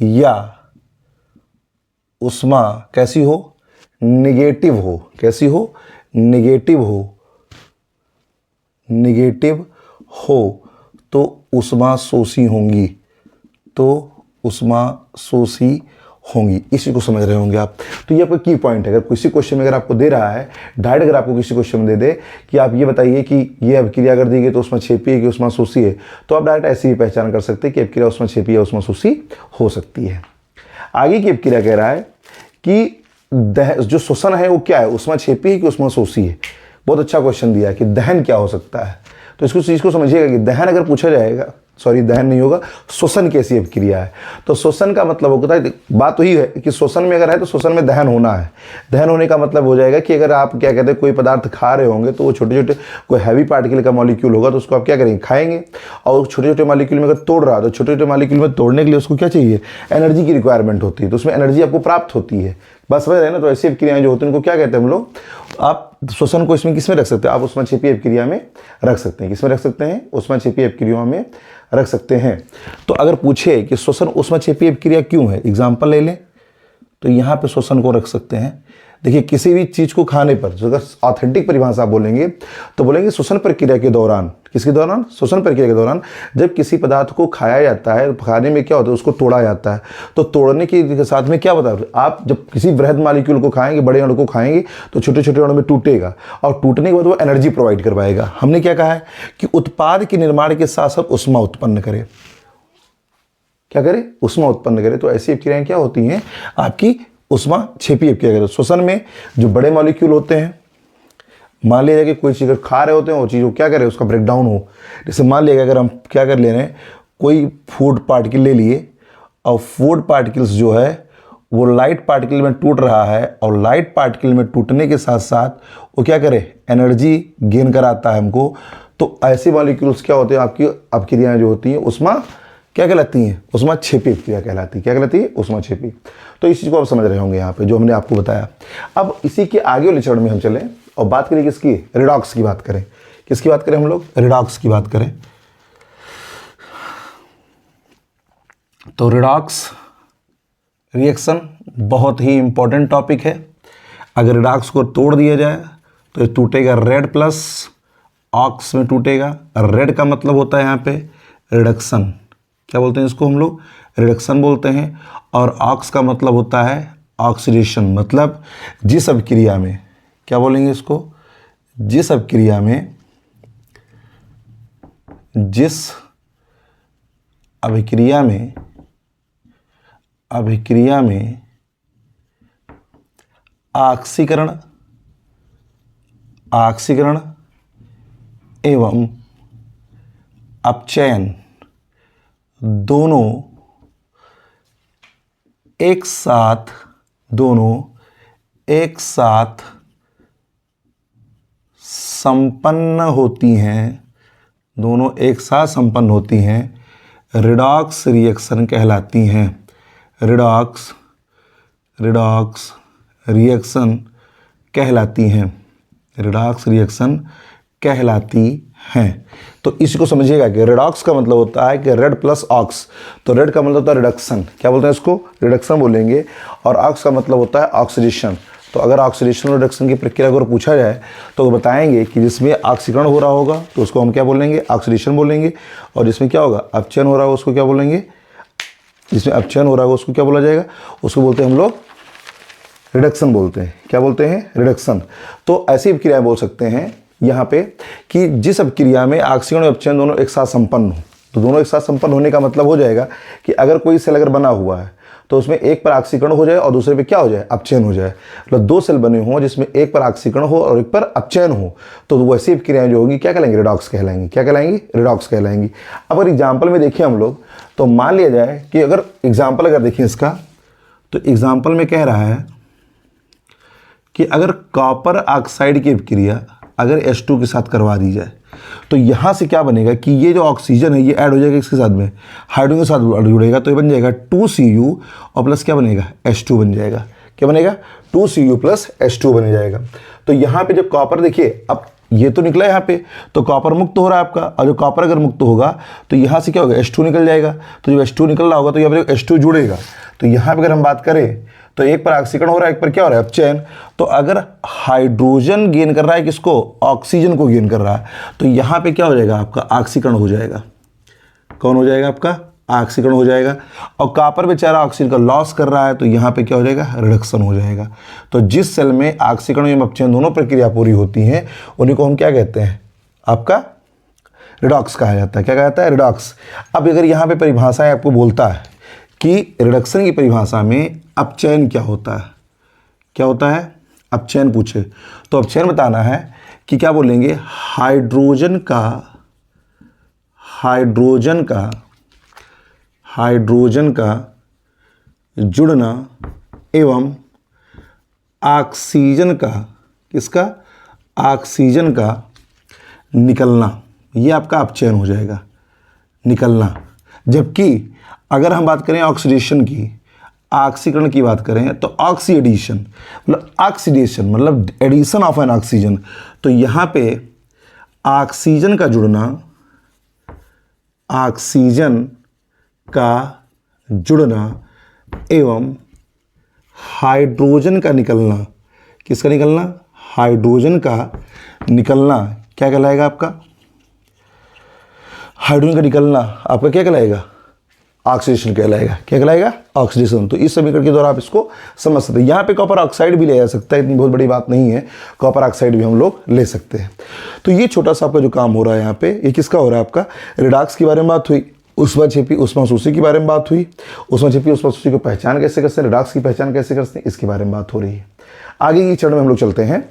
[SPEAKER 2] या ऊष्मा कैसी हो? नेगेटिव हो तो ऊष्मा शोषी होंगी। इसी को समझ रहे होंगे आप। तो ये आपका की पॉइंट है। अगर किसी क्वेश्चन में अगर आपको दे रहा है, डायरेक्ट अगर आपको किसी क्वेश्चन में दे दे कि आप ये बताइए कि ये अभिक्रिया अगर दी गई तो ऊष्मा क्षेपी है कि ऊष्मा शोषी है, तो आप डायरेक्ट ऐसी ही पहचान कर सकते हैं कि अभिक्रिया ऊष्मा क्षेपी या ऊष्मा शोषी हो सकती है। आगे की अभिक्रिया कह रहा है कि जो श्वसन है वो क्या है? ऊष्मा क्षेपी है कि ऊष्मा शोषी है? बहुत अच्छा क्वेश्चन दिया है कि दहन क्या हो सकता है। तो इसको चीज़ को समझिएगा कि दहन अगर पूछा जाएगा, दहन नहीं होगा, श्वसन कैसी अभिक्रिया है। तो श्वसन का मतलब होता है, बात वही है कि श्वसन में अगर है तो श्वसन में दहन होना है। दहन होने का मतलब हो जाएगा कि अगर आप क्या कहते हैं कोई पदार्थ खा रहे होंगे तो वो छोटे छोटे कोई हैवी पार्टिकल का मॉलिक्यूल होगा तो उसको आप क्या करेंगे? खाएंगे। और छोटे छोटे मॉलिक्यूल में अगर तोड़ रहा है तो छोटे छोटे मॉलिक्यूल में तोड़ने के लिए उसको क्या चाहिए? एनर्जी की रिक्वायरमेंट होती है। तो उसमें एनर्जी आपको प्राप्त होती है। बस समझ रहे हैं ना? तो ऐसी अभिक्रियाएं जो होती हैं उनको क्या कहते हैं हम लोग? आप श्वसन को इसमें किसमें रख सकते हैं? आप ऊष्मा क्षेपी अभिक्रिया में रख सकते हैं। किसमें रख सकते हैं? ऊष्मा क्षेपी अभिक्रियाओं में रख सकते हैं। तो अगर पूछे कि श्वसन ऊष्मा क्षेपी अभिक्रिया क्यों है, एग्जाम्पल ले लें तो यहाँ पे श्वसन को रख सकते हैं। देखिए, किसी भी चीज़ को खाने पर अगर ऑथेंटिक परिभाषा आप बोलेंगे तो बोलेंगे श्वसन प्रक्रिया के दौरान। किसके दौरान? श्वसन प्रक्रिया के दौरान जब किसी पदार्थ को खाया जाता है, खाने में क्या होता है? उसको तोड़ा जाता है। तो तोड़ने के साथ में क्या होता है? आप जब किसी वृहद मॉलिक्यूल को खाएंगे, बड़े अणु को खाएंगे तो छोटे छोटे अणु में टूटेगा और टूटने के बाद वो एनर्जी प्रोवाइड कर पाएगा। हमने क्या कहा है कि उत्पाद के निर्माण के साथ साथ ऊष्मा उत्पन्न करे। क्या करे? ऊष्मा उत्पन्न करे। तो ऐसी अभिक्रियाएं क्या होती हैं? आपकी ऊष्मा क्षेपी अभिक्रिया। श्वसन में जो बड़े मॉलिक्यूल होते हैं, मान लिया जाए कि कोई चीज़ खा रहे होते हैं, वो चीज़ को क्या करे? उसका ब्रेकडाउन हो। जैसे मान लिया अगर हम क्या कर ले रहे हैं, कोई फूड पार्टिकल ले लिए और फूड पार्टिकल्स जो है वो लाइट पार्टिकल में टूट रहा है और लाइट पार्टिकल में टूटने के साथ साथ वो क्या करे? एनर्जी गेन कराता है हमको। तो ऐसे मॉलिक्यूल्स क्या होते हैं? आपकी अभिक्रियाएं जो होती हैं ऊष्मा क्या कहलाती हैं? ऊष्मा क्षेपी अभिक्रिया कहलाती है। क्या कहलाती है? ऊष्मा क्षेपी। तो इस चीज़ को आप समझ रहे होंगे यहाँ पे जो हमने आपको बताया। अब इसी के आगे वाले चरण में हम चलें और बात करें किसकी? रिडॉक्स की बात करें। किसकी बात करें हम लोग? रिडॉक्स की बात करें। तो रिडॉक्स रिएक्शन बहुत ही इंपॉर्टेंट टॉपिक है। अगर रिडॉक्स को तोड़ दिया जाए तो ये टूटेगा रेड प्लस ऑक्स में टूटेगा। रेड का मतलब होता है यहाँ पे रिडक्शन। क्या बोलते हैं इसको हम लोग? रिडक्शन बोलते हैं। और ऑक्स का मतलब होता है ऑक्सीडेशन मतलब जिस अभिक्रिया में, क्या बोलेंगे इसको, जिस अभिक्रिया में, जिस अभिक्रिया में, अभिक्रिया में ऑक्सीकरण, ऑक्सीकरण एवं अपचयन दोनों एक साथ, दोनों एक साथ संपन्न होती हैं, दोनों एक साथ संपन्न होती हैं, रिडॉक्स रिएक्शन कहलाती हैं। रिडॉक्स, रिडॉक्स रिएक्शन कहलाती हैं, रिडॉक्स रिएक्शन कहलाती हैं। तो इसी को समझिएगा कि रिडॉक्स का मतलब होता है कि रेड प्लस ऑक्स, तो रेड का मतलब होता है रिडक्शन, क्या बोलते हैं इसको, रिडक्शन बोलेंगे, और ऑक्स का मतलब होता है ऑक्सीडेशन। तो अगर ऑक्सीडेशन और रिडक्शन की प्रक्रिया को पूछा जाए तो बताएंगे कि जिसमें ऑक्सीकरण हो रहा होगा तो उसको हम क्या बोलेंगे, ऑक्सीडेशन बोलेंगे, और जिसमें क्या होगा, अपचयन हो रहा होगा उसको क्या बोलेंगे, जिसमें अपचयन हो रहा होगा उसको क्या बोला जाएगा, उसको बोलते हैं हम लोग रिडक्शन बोलते हैं, क्या बोलते हैं, रिडक्शन। तो ऐसी अभिक्रियाएं बोल सकते हैं यहाँ पे कि जिस अभिक्रिया में ऑक्सीकरण और अपचयन दोनों एक साथ संपन्न हो। तो दोनों एक साथ संपन्न होने का मतलब हो जाएगा कि अगर कोई सेल अगर बना हुआ है तो उसमें एक पर ऑक्सीकरण हो जाए और दूसरे पे क्या हो जाए, अपचयन हो जाए। मतलब दो सेल बने हों जिसमें एक पर ऑक्सीकरण हो और एक पर अपचयन हो, तो वैसी अभिक्रियाएं जो होंगी क्या कहलाएंगी, रिडॉक्स कहलाएंगी, क्या कहलाएंगी, रिडॉक्स कहलाएंगी। अब अगर एग्जाम्पल में देखिए हम लोग, तो मान लिया जाए कि अगर एग्जाम्पल अगर देखिए इसका, तो एग्जाम्पल में कह रहा है कि अगर कॉपर ऑक्साइड की अभिक्रिया अगर H2 के साथ करवा दी जाए तो यहाँ से क्या बनेगा कि ये जो ऑक्सीजन है ये ऐड हो जाएगा इसके साथ में, हाइड्रोजन के साथ जुड़ेगा, तो ये बन जाएगा 2Cu और प्लस क्या बनेगा, H2 बन जाएगा। क्या बनेगा, 2Cu प्लस H2 बन जाएगा। तो यहाँ पे जब कॉपर देखिए, अब ये तो निकला यहाँ पे, तो कॉपर मुक्त हो रहा है आपका, और जो कॉपर अगर मुक्त होगा तो यहाँ से क्या होगा, H2 निकल जाएगा। तो जब H2 निकल रहा होगा तो यहाँ पर H2 जुड़ेगा। तो यहाँ पर अगर हम बात करें तो एक पर ऑक्सीकरण हो रहा है, एक पर क्या हो रहा है, अपचयन। तो अगर हाइड्रोजन गेन कर रहा है किसको, ऑक्सीजन को गेन कर रहा है, तो यहाँ पे क्या हो जाएगा आपका, ऑक्सीकरण हो जाएगा। कौन हो जाएगा आपका, ऑक्सीकरण हो जाएगा। और कॉपर बेचारा ऑक्सीजन का लॉस कर रहा है, तो यहाँ पे क्या हो जाएगा, रिडक्शन हो जाएगा। तो जिस सेल में ऑक्सीकरण एवं अपचयन दोनों प्रक्रिया पूरी होती हैं उन्हीं को हम क्या कहते हैं, आपका रिडॉक्स कहा जाता है। क्या कहा जाता है, रिडॉक्स। अब अगर यहाँ पे परिभाषाएं आपको बोलता है कि रिडक्शन की परिभाषा में अपचयन क्या होता है, क्या होता है, अपचयन पूछे तो अपचयन बताना है कि क्या बोलेंगे, हाइड्रोजन का, हाइड्रोजन का, हाइड्रोजन का जुड़ना एवं ऑक्सीजन का, किसका, ऑक्सीजन का निकलना, ये आपका अपचयन हो जाएगा, निकलना। जबकि अगर हम बात करें ऑक्सीडेशन की, ऑक्सीकरण की बात करें तो ऑक्सीडेशन मतलब ऑक्सीडेशन मतलब एडिशन ऑफ एन ऑक्सीजन, तो यहाँ पे ऑक्सीजन का जुड़ना, ऑक्सीजन का जुड़ना एवं हाइड्रोजन का निकलना, किसका निकलना, हाइड्रोजन का निकलना क्या कहलाएगा आपका, हाइड्रोजन का निकलना आपका क्या कहलाएगा, ऑक्सीडेशन कहलाएगा। क्या कहलाएगा, ऑक्सीडेशन। तो इस समीकरण के द्वारा आप इसको समझ सकते हैं। यहाँ पे कॉपर ऑक्साइड भी ले जा सकता है, इतनी बहुत बड़ी बात नहीं है, कॉपर ऑक्साइड भी हम लोग ले सकते हैं। तो ये छोटा सा आपका जो काम हो रहा है यहाँ पे, ये किसका हो रहा है, आपका रिडॉक्स के बारे में बात हुई, ऊष्माक्षेपी ऊष्माशोषी के बारे में बात हुई, ऊष्माक्षेपी ऊष्माशोषी की पहचान कैसे करते हैं, रिडॉक्स की पहचान कैसे करते हैं, इसके बारे में बात हो रही है। आगे की चरण में हम लोग चलते हैं।